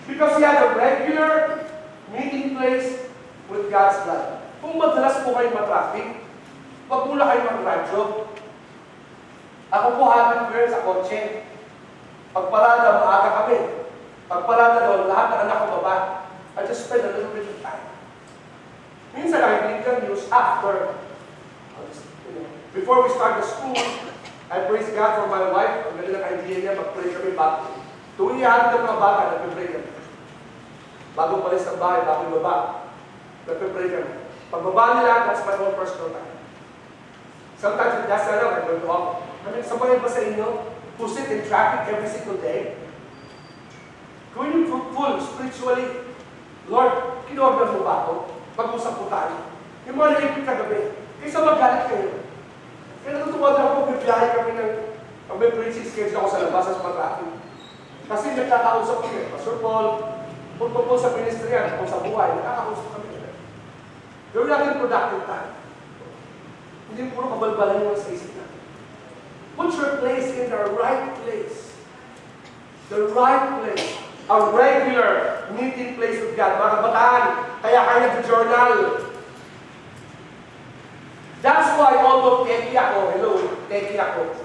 because he had a regular meeting place with God's blood. Kung madalas po kayo matraffic, wag muna kayo mag-radyo. Ako po habang girl sa kotse. Pagparada, maaga kami. Pagparada doon, lahat ng anak ko baba. I just spend a little bit of time. Minsan nakikinig ka news after. Before we start the school, I praise God for my wife. Ang galing ng idea niya, mag-pray kami bago. Tuwing ihatid ng mga bata, nag-pray kami. Bago palis ng bahay, bago yung baba, nag-pray kami. Pagbaba nila, that's my own personal time. Sometimes it does not, I'm going to offer. I mean, somebody ba sa inyo who sit in traffic every single day? Gawin yung fruitful, spiritually. Lord, kinorder mo ba ako? Mag-usap po tayo. Yung mga naipit kagabi, kaysa magalit kayo. Kaya natutuwa na ako, bibiyahe kami ng may preaching schedule ako sa labas sa traffic. Kasi nagkakausap kami, Pastor Paul, tungkol sa ministry yan, kung sa buhay, nagkakausap kami. Gawin natin productive time. Hindi puro kabalbalan yung sa isip natin. Put your place in the right place. The right place. A regular meeting place with God. Mga kabataan, kaya kayo nag-journal. That's why although techie ako, hello, techie ako,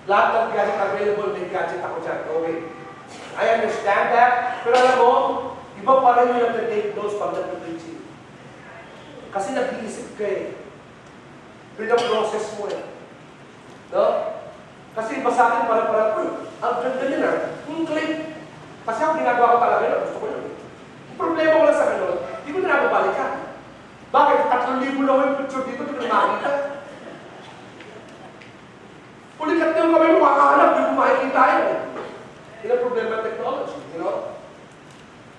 lahat ng gadget available, may gadget ako dyan. Okay. I understand that. Pero alam mo, iba pa rin yung nag-take notes pag nag-preaching. Kasi nag-iisip ka eh. Pinaprocess mo eh. No? Kasi iba sa akin parang, ang ganda nila. Click. Kasi ako ginagawa ko talaga yun. Gusto ko yun. Yung problema ko lang sa ganun, hindi ko na nababalikan. Bakit? 3,000 na yung picture dito, hindi ko na makikita. Ulikat na yung kami makakahanap, hindi ko makikita yun. Yun ang problema ng technology, you know?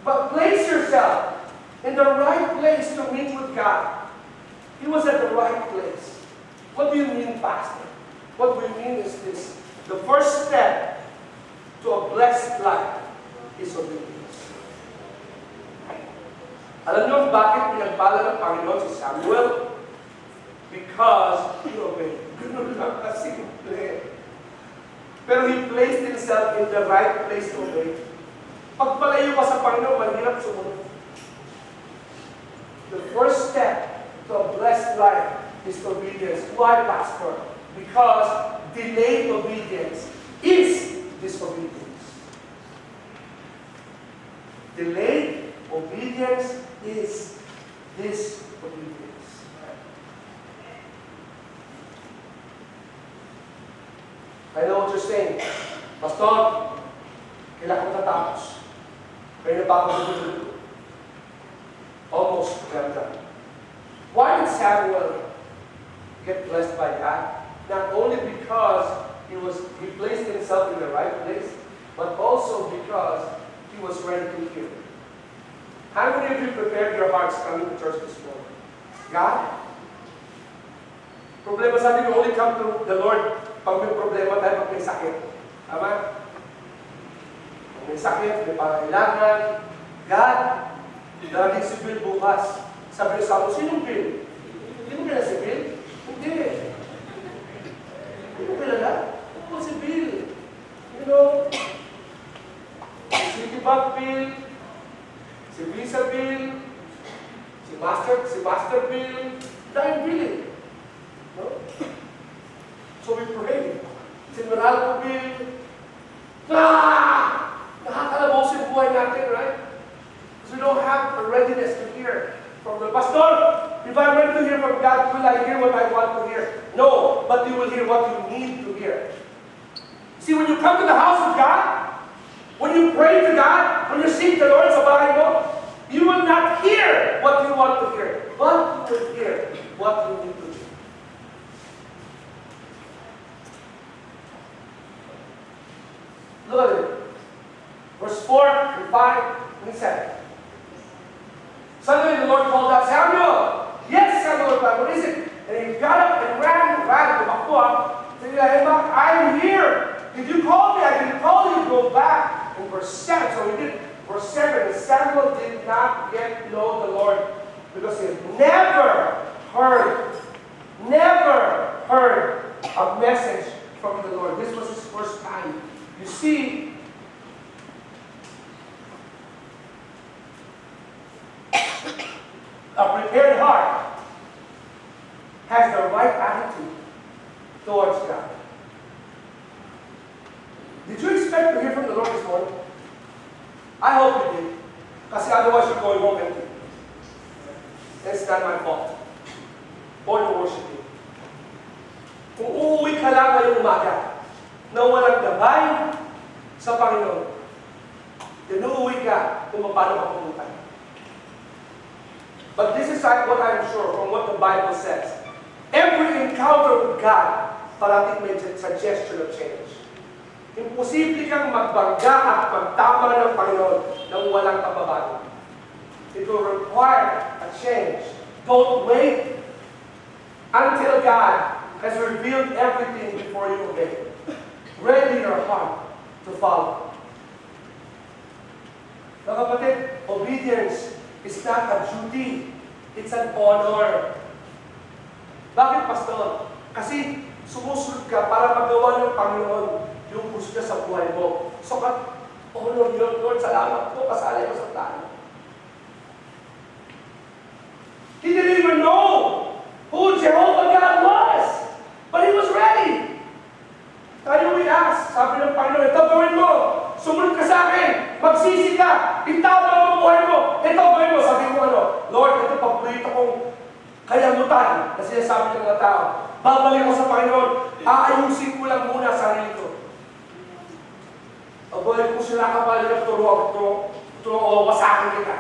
But place yourself in the right place to meet with God. He was at the right place. What do you mean, Pastor? What we mean is this. The first step to a blessed life is obedience. Alam niyo bakit pinagpala ng Panginoon si Samuel? Because he obeyed. Ganun lang kasimple. Pero he placed himself in the right place to obey. Pagpalayo ka sa Panginoon, mahirap sumunod. The first step to a blessed life is obedience. Why, Pastor? Because delayed obedience is disobedience. Delayed obedience is disobedience. I know what you're saying. Pastor, kailangan ko tatapos. Kaya na ba ako dito? Almost ganda. Why did Samuel get blessed by God? Not only because he placed himself in the right place, but also because he was ready to hear. How many of you prepared your hearts coming to church this morning? God? Problema sa atin, we only come to the Lord pag may problema tayo, pag may sakit. Tama? Pag may sakit, may pangailangan. God, darating si Bill bukas. Sabi niyo sa ako, sinong Bill? Hindi mo kilala si Bill? Hindi. Hindi mo kilala? Oo, si Bill. You know, si Citibank Bill, si Visa Bill, si Master Bill, dahil Bill eh. No? So we pray. Si Meralco Bill, nakakalabaw yung buhay natin, right? Because we don't have a readiness to hear from the pastor. If I'm ready to hear from God, will I hear what I want to hear? No, but you will hear what you need to hear. See, when you come to the house of God, when you pray to God, when you seek the Lord sa bahay mo, you will not hear what you want to hear, but you will hear what you need to hear. Look at it. Verse 4 and 5 and 7. Suddenly the Lord called out, Samuel! Yes, Samuel replied, what is it? And he got up and ran tumakbo. Said, I'm here. If you call me, I can call you. Go back. In verse 7, so he did. Verse 7, Samuel did not yet know the Lord because he had never heard a message from the Lord. This was his first time. You see, a prepared heart has the right attitude towards God. Did you expect to hear from the Lord this morning? I hope you did. Kasi otherwise you're going home empty. It's not my fault. Born to worship Him. Kung uuwi ka lang ngayong umaga na walang gabay sa Panginoon, then uuwi ka kung paano ka pumunta. But this is what I'm sure from what the Bible says. Every encounter with God, parating may suggestion of change. Imposible kang magbangga at magtama ng Panginoon nang walang pagbabago. It will require a change. Don't wait until God has revealed everything before you obey. Ready your heart to follow. Mga kapatid, obedience is not a duty. It's an honor. Bakit, Pastor? Kasi sumusunod ka para magawa ng Panginoon yung gusto niya sa buhay mo. So, honor yun, Lord, salamat po, kasali mo sa plano. He didn't even know who Jehovah God was, but he was ready. Tayo we ask, sabi ng Panginoon, ito gawin mo, sumunod ka sa akin, magsisi ka, itama mo buhay mo, ito gawin mo, sabi mo ano, Lord, ito paborito kong kayamutan na sinasabi ng mga tao. Babalik ako sa Panginoon, aayusin ko lang muna sarili ko. Abay, kung sila ka pala niya, turo o masakin kita.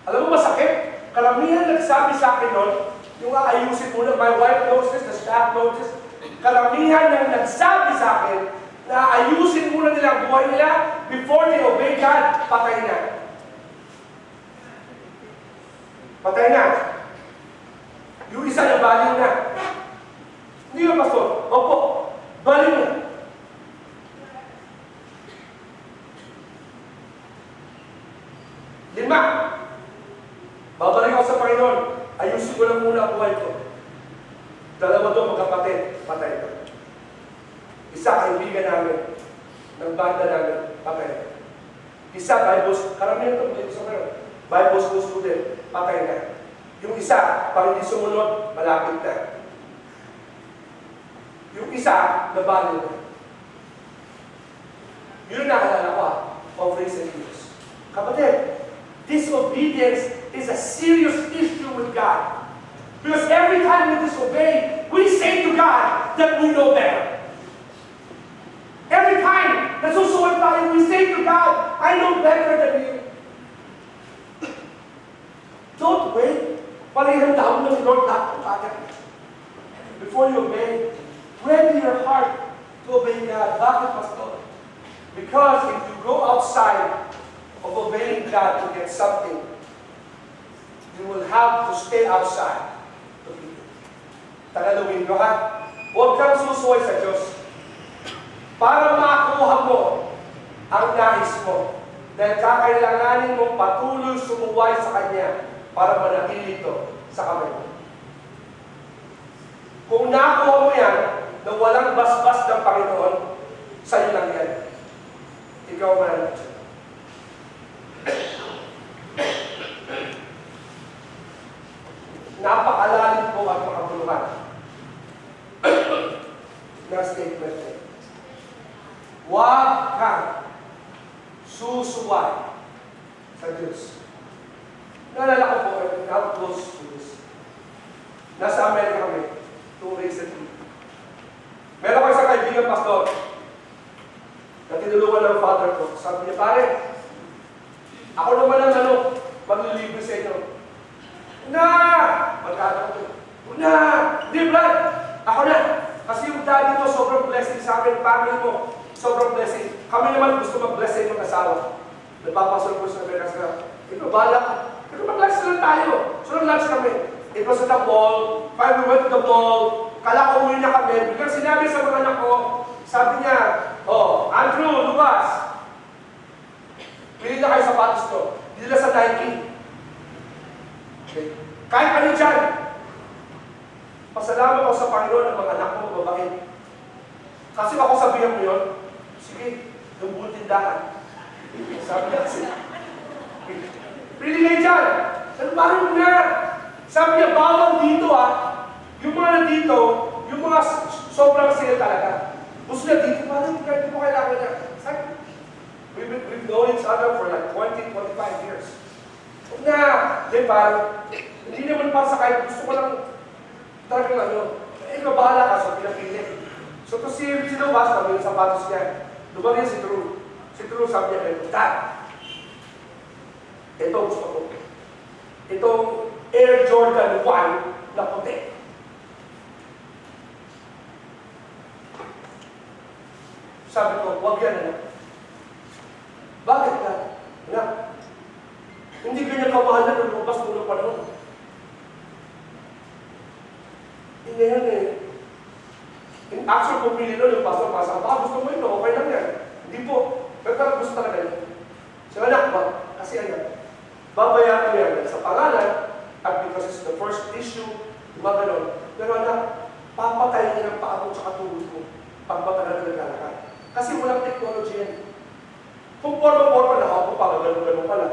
Alam mo masakit? Karamihan nagsabi sa akin nun, yung aayusin muna, my wife knows this, the staff knows this, karamihan nang nagsabi sa akin na ayusin muna nila ang buhay nila before they obey God, patay na. Patay na. Yung isa na baliw na. Hindi ba, Pastor? Opo, baliw na. Lima, babalik ako sa Panginoon, ayusin ko lang muna ang buhay ko. Dalawa doon magkapatid, patay ko. Isa, kaibigan namin, ng banda namin, patay. Isa, karamihan ito, Bible school student, patay na. Yung isa, pag hindi sumunod, malapit na. Yung isa, nabali na. Yun ang naalala ko, of recent years. Kapatid, disobedience is a serious issue with God. Because every time we disobey, we say to God that we know better. Every time nasusunod tayo, we say to God, I know better than you. Don't wait. Palihanda mo ng Lord lahat ng bagay. Before you obey, ready your heart to obey God. Bakit, Pastor? Because if you go outside of obeying God to get something, you will have to stay outside to be it. Tagalogin ko, ha? Huwag kang susuway sa Diyos para makuha mo ang nais mo. Dahil kakailanganin mong patuloy sumuway sa Kanya para manatili ito sa kamay mo. Kung nakuha mo yan na walang basbas ng Panginoon, sa'yo lang yan. Ikaw man. Napakalalim po at makabuluhan na statement ko. Huwag kang susuway sa Diyos. Naalala ko po, I'm close to this. Nasa Amerika kami, 2 recently. Meron ko isang kaibigan, Pastor, na tinulungan ng father ko. Sabi niya, pare, ako naman ang maglilibre sa inyo. Na! Magkano ko. Na! Di, Brad! Ako na! Kasi yung daddy mo, sobrang blessing sa amin. Family mo, sobrang blessing. Kami naman gusto mag-bless sa inyong asawa. Nagpapasal ko sa Amerikas na, ito, bala ka. Pero mag-lunch lang tayo. So, nag-lunch kami. It was at the mall. While we went to the mall, kala ko uwi na kami. Biglang sinabi sa mga anak ko, sabi niya, oh, Andrew, Lucas, pili na kayo sapatos to. Hindi nila sa Nike. Okay. Kahit ano dyan. Pasalamat ako sa Panginoon ng mga anak mo, babae. Kasi ako sabihan mo yun, sige, yung tindahan. Sabi niya kasi, pili kayo dyan. Sabi, parang mo na. Sabi niya, bawal dito yung mga dito, yung mga sobrang sale talaga. Gusto niya dito, parang hindi mo kailangan niya. Sabi, we've known each other for like 20, 25 years. Na, di ba, hindi naman para sa kahit gusto ko lang talagang ikaw bahala ka, so pinapili. So to si Lucas, sabi yung sapatos niya, lumagin si Drew. Si Drew sabi niya, Dad, ito gusto ko. Itong Air Jordan 1 na puti. pagmamahal na lumabas mula panahon. Hindi yan eh. In action, pumili nun yung pastor, gusto mo ito, okay lang yan. Hindi po. Pero gusto talaga yan. So anak ba? Kasi anak, babayaran mo yan sa pangalan, at because it's the first issue, maganon. Pero anak, papatayin niya ng paa mo sa katulog mo pag matagal na naglalakad. Kasi walang technology yan. Kung porma-porma na ako, ganun pala.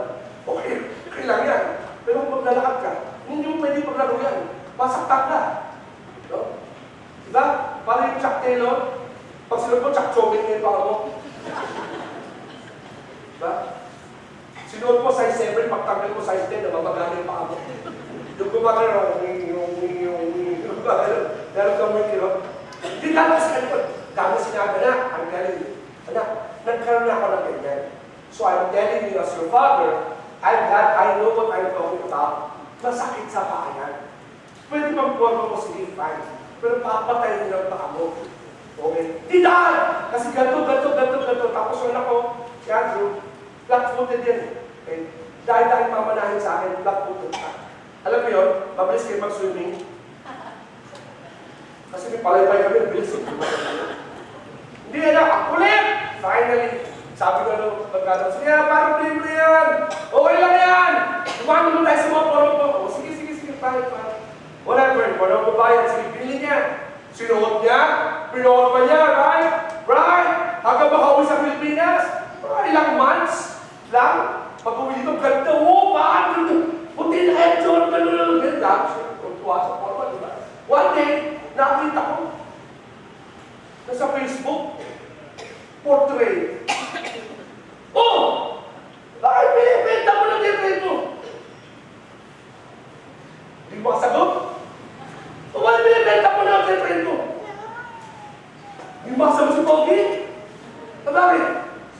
Okay lang yan. Pero kung maglalakad ka, hindi mo pwede paglaro yan. Masaktan ka. No? Diba? Parang yung Chuck Taylor, pag sinunod mo, Chuck Chowin ngayon pa mo. Diba? Sinuot mo size 7, pagtanggal mo size 10, nababagano yung paa mo. Yung gumagano, yung meron kang may kilo. Hindi dapat sa kanito. Dami sinabi na, I'm telling you. Anak, nagkaroon na ako ng ganyan. So I'm telling you as your father, I know what I'm talking about. Masakit sa paa yan. Pwede bang forma mo sige, fine. Pero papatayin niyo ang paa mo. Okay? Di dahil! Kasi ganito. Tapos yung anak ko, yan, flat-footed yan. Okay? Dahil mamanahin sa akin, flat-footed ka. Alam mo yun, mabilis kayo mag-swimming. Kasi may palay-pay kami, bilis. Hindi anak, kulit! Finally, sabi ko pagkano, sige, parang bilhin mo yan! Okay lang yan! Dumami mo tayo sa mga porong mo. O, sige, fine. Whatever, porong babayan, sige, bilhin niya. Sinuot niya, pinuot pa niya, right? Hanggang makauwi sa Pilipinas, ilang months lang. Pag-uwi dito, ganda, paano? Puti na headshot, gano'n. Ganda, kung tuwa sa porma, diba? One day, nakita ko, nasa Facebook, portrait. Bakit pinipenta mo na portrait mo? Hindi mo kasagot? Bakit pinipenta mo na portrait mo? Hindi mo kasagot si Pogi? Bakit?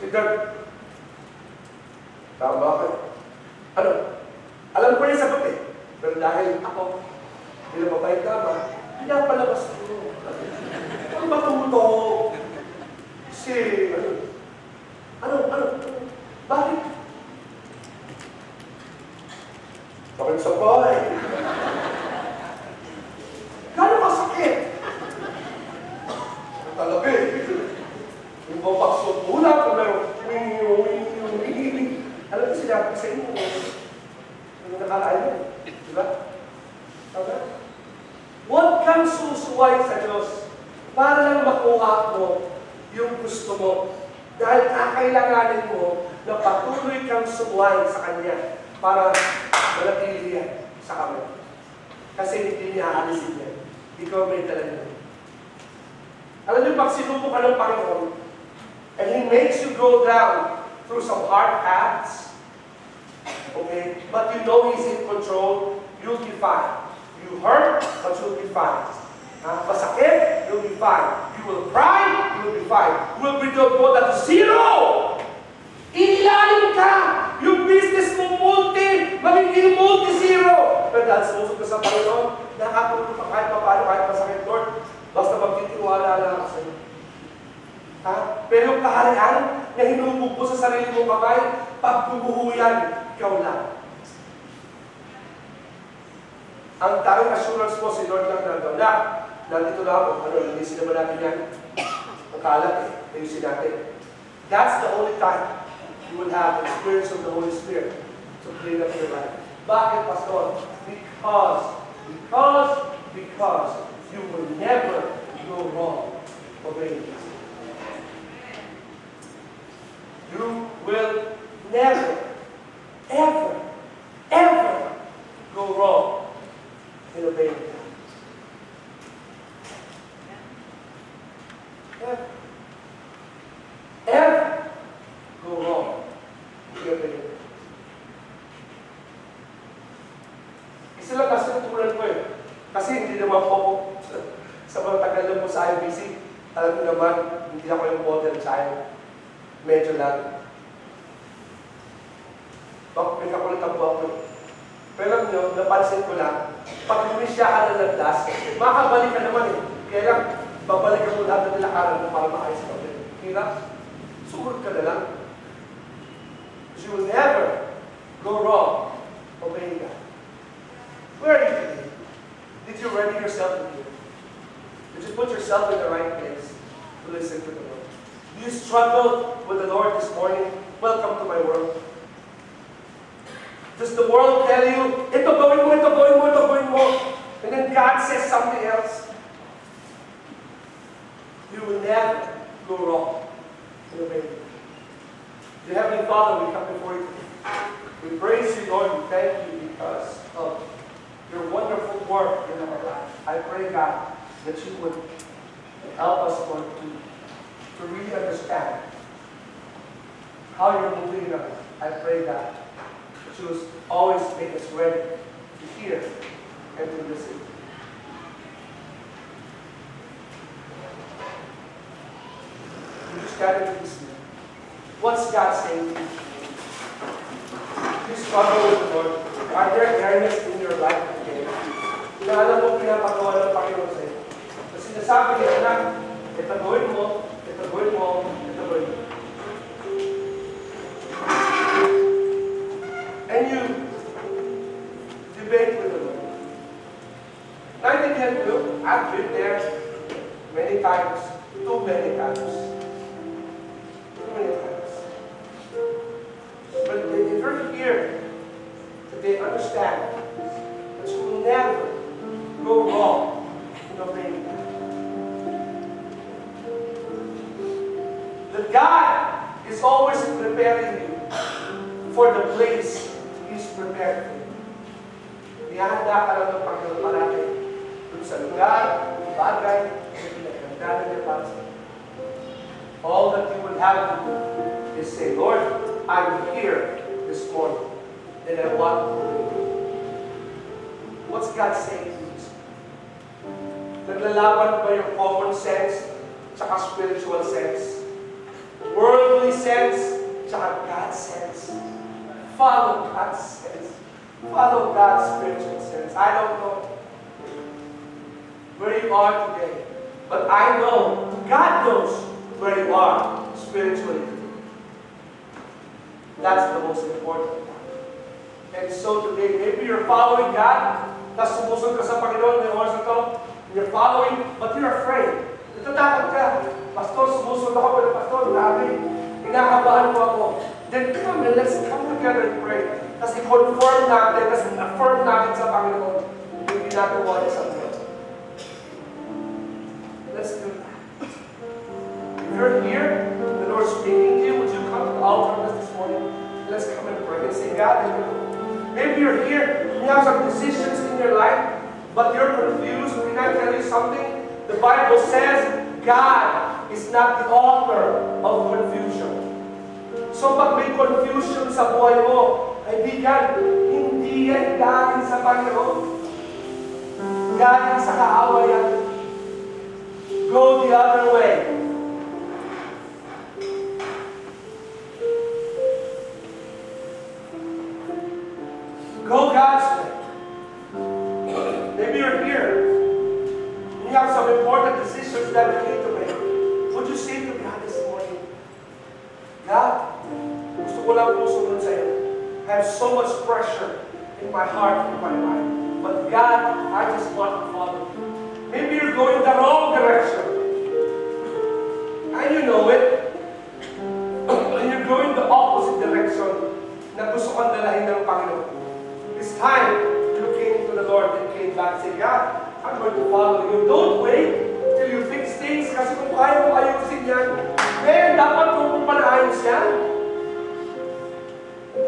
Si Dirk. Tama ka. Ano? Alam ko yung sagot eh. Pero dahil ako, hindi na mabait naman, pinapalabas ko. Ano ba tumuto? Si, ano? Bakit? Bakit sa bahay? Gano'n kasakit? Talaga eh. Yung bapaksot mula ko meron, alam mo sinabi sa inyo, yung nakalain mo, di ba? Sabi? Huwag kang susuway sa Diyos para lang makuha mo yung gusto mo. Dahil kakailanganin mo na patuloy kang sumuway sa Kanya para manatili yan sa Kanya. Kasi hindi niya aalisin yan. Ikaw may dala niya. Alam niyo, pag sinubo ka ng Panginoon, and He makes you go down through some hard paths, okay, but you know He's in control, you'll be fine. You hurt, but you'll be fine. Masakit, you'll be fine. You will cry, you'll be fine. You will bring your boat to zero! Ilalim ka! Yung business mo magiging multi-zero! Pero dahil sumusok ka sa Panginoon, nakatulog ka kahit paano, kahit masakit, Lord, basta magtitiwala lang ka sa'yo. Pero yung kaharian na hinubog mo sa sarili mong kamay, pagbubuhuyan, ikaw lang. Ang tanging assurance mo, si Lord lang nandun. Nandito na ako. Linisin naman natin yan. Ang kalat eh. Linisin natin. That's the only time you will have the experience of the Holy Spirit to clean up your life. Bakit, Pastor? Because you will never go wrong obeying Jesus. You will never, ever go wrong in obeying God. Ever go wrong in obeying God. Isa lang kasi natutunan ko eh. Kasi hindi naman po sa mga tagal na po sa IBC, alam mo naman, hindi ako yung model child. Medyo lang. May kakulitan po ako. Pero alam nyo, napansin ko lang, pag lumisya ka na ng das, makakabalik ka naman eh. Kaya lang, babalik mo lahat ng nilakaran mo para maayos ka ulit. Kira, sumunod ka na lang. Because you will never go wrong obeying God. Where are you today? Did you ready yourself to hear? Did you put yourself in the right place to listen to the Lord? Do you struggle with the Lord this morning? Welcome to my world. Does the world tell you, ito gawin mo, ito gawin mo, ito gawin mo, and then God says something else? You will never go wrong in obeying Him. Dear Heavenly Father, we come before you today. We praise you, Lord. We thank you because of your wonderful work in our life. I pray, God, that you would help us, Lord, to really understand how you're moving in our life. I pray, God, that you will always make us ready to hear and to listen. You just got into this meeting. What's God saying to you? You struggle with the Lord. Are there areas in your life today na alam mo pinapagawa ng Panginoon sa iyo? Kasi sinasabi niya, anak, ito gawin mo, ito gawin mo, ito gawin mo. And you debate with the Lord. Naintindihan ko, I've been there many times, too many times. Too many times. But if you're here today, understand that you will never go wrong in obeying God. That God is always preparing you for the place He's prepared for you. Ihahanda ka lang ng Panginoon parati dun sa lugar, bagay, na pinagandaan niya para sa iyo. All that you will have to do is say, Lord, I'm here this morning, and I want to obey you. What's God saying to you? Naglalaban ba yung common sense tsaka spiritual sense? Worldly sense tsaka God's sense? Follow God's sense. Follow God's spiritual sense. I don't know where you are today, but I know God knows where you are spiritually today. That's the most important part. And so today, maybe you're following God, tapos sumusunod ka sa Panginoon, may oras na to, you're following, but you're afraid. Natatakot ka. Pastor, sumusunod ako, pero Pastor, grabe, kinakabahan mo ako. Then come and let's come together and pray. Tapos i-confirm natin, tapos affirm natin sa Panginoon yung ginagawa niya sa atin. Let's do that. If you're here, the Lord's speaking to you, would you come to the altar with us this morning? Let's come and pray and say, God, maybe you're here, you have some decisions in your life, but you're confused. Can I tell you something? The Bible says God is not the author of confusion. So pag may confusion sa buhay mo, kaibigan, hindi yan galing sa Panginoon. Galing sa kaawayan. Go the other way. Go God's way. Maybe you're here. You have some important decisions that you need to make. Would you say to God this morning, God, gusto ko lang po sumunod sa iyo. I have so much pressure in my heart and in my mind. But God, I just want to follow you. Maybe you're going the wrong direction. And you know it. And you're going the opposite direction na gusto kang dalahin ng Panginoon. It's time you came to the Lord and came back and said, God, I'm going to follow you. Don't wait till you fix things kasi kung kaya mo ayusin yan, then dapat kung panaayos yan.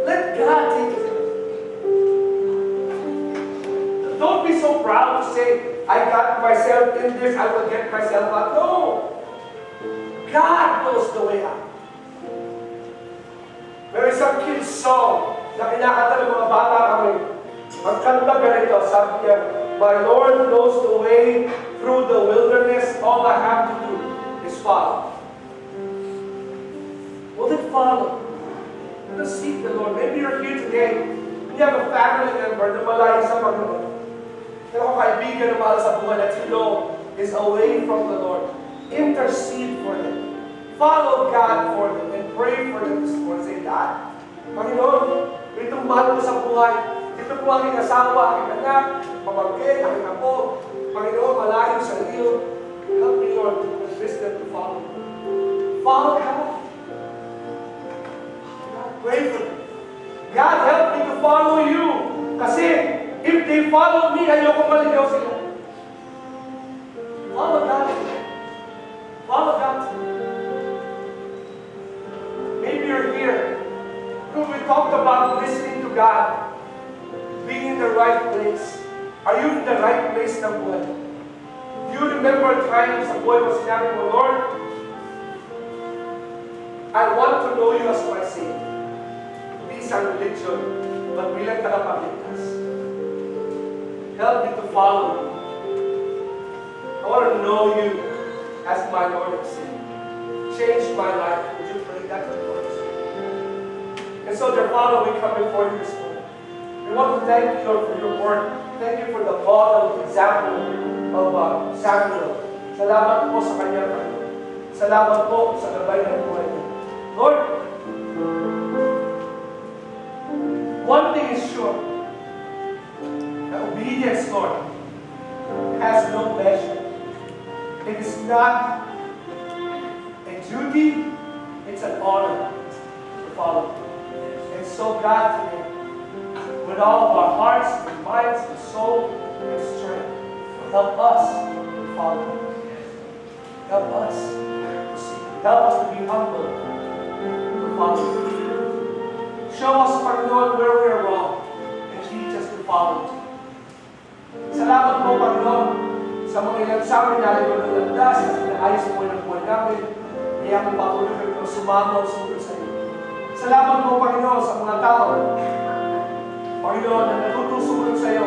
Let God take it. Don't be so proud to say, I got myself in this, I will get myself out. No! God knows the way out. There is some kid's song na kinakanta ng mga bata kami. Magkanta ganito, sabi niya, my Lord knows the way through the wilderness. All I have to do is follow. Will it follow? Let us seek the Lord. Maybe you're here today. You have a family member na malayo sa Panginoon. Pero kung kaibigan na mahal sa buhay that you know is away from the Lord, intercede for them. Follow God for them and pray for them this morning. Say, God, Panginoon, itong mahal mo sa buhay, Ito po ang aking asawa, aking anak, pamangkin, aking apo. Panginoon, malayo sa iyo. Help me, Lord, to convince them to follow. Follow God. God, pray for them. God, help me to follow you. Kasi, if they follow me, ayoko maligaw sila. Follow God. Follow God. Maybe you're here. When we talked about listening to God, being in the right place. Are you in the right place na buhay? Do you remember times sa buhay mo sinabi mo, Lord, I want to know you as my Savior. Hindi sa religion, but bilang tagapagligtas. Help me to follow you. I want to know you as my Lord and Savior. Change my life. Would you pray that to the Lord? And so, dear Father, we come before you this morning. We want to thank you, Lord, for your word. Thank you for the model, example of Samuel. Salamat po sa kanya, Panginoon. Salamat po sa gabay ng buhay niya. Lord, one thing is sure, that obedience, Lord, has no measure. It is not a duty, it's an honor to follow. And so, God, today, with all of our hearts and minds and soul and strength, help us to follow. Help us to see. Help us to be humble to follow. Show us, Panginoon, where we are wrong and teach us to follow. Salamat po, Panginoon, sa mga ilang sa amin na rin ng landas at naayos mo ng buhay namin. Kaya kung patuloy kami sumama o sumunod sa iyo. Salamat po, Panginoon, sa mga tao, Panginoon, na natutusunod sa iyo.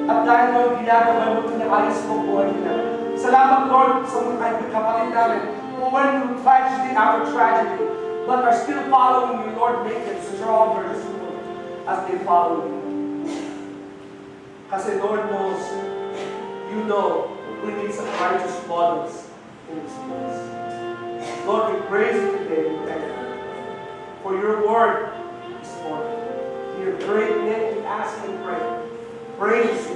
At dahil mo yung ginagawa mo ito na ayos mo buhay nila. Salamat, Lord, sa mga kapatid namin who went through tragedy after tragedy, but are still following you, Lord. Make them stronger this morning as they follow you. Kasi Lord knows, you know, we need some righteous models in this place. Lord, we praise you today. We thank you for your word this morning. In your great name, we ask and pray. Praise you.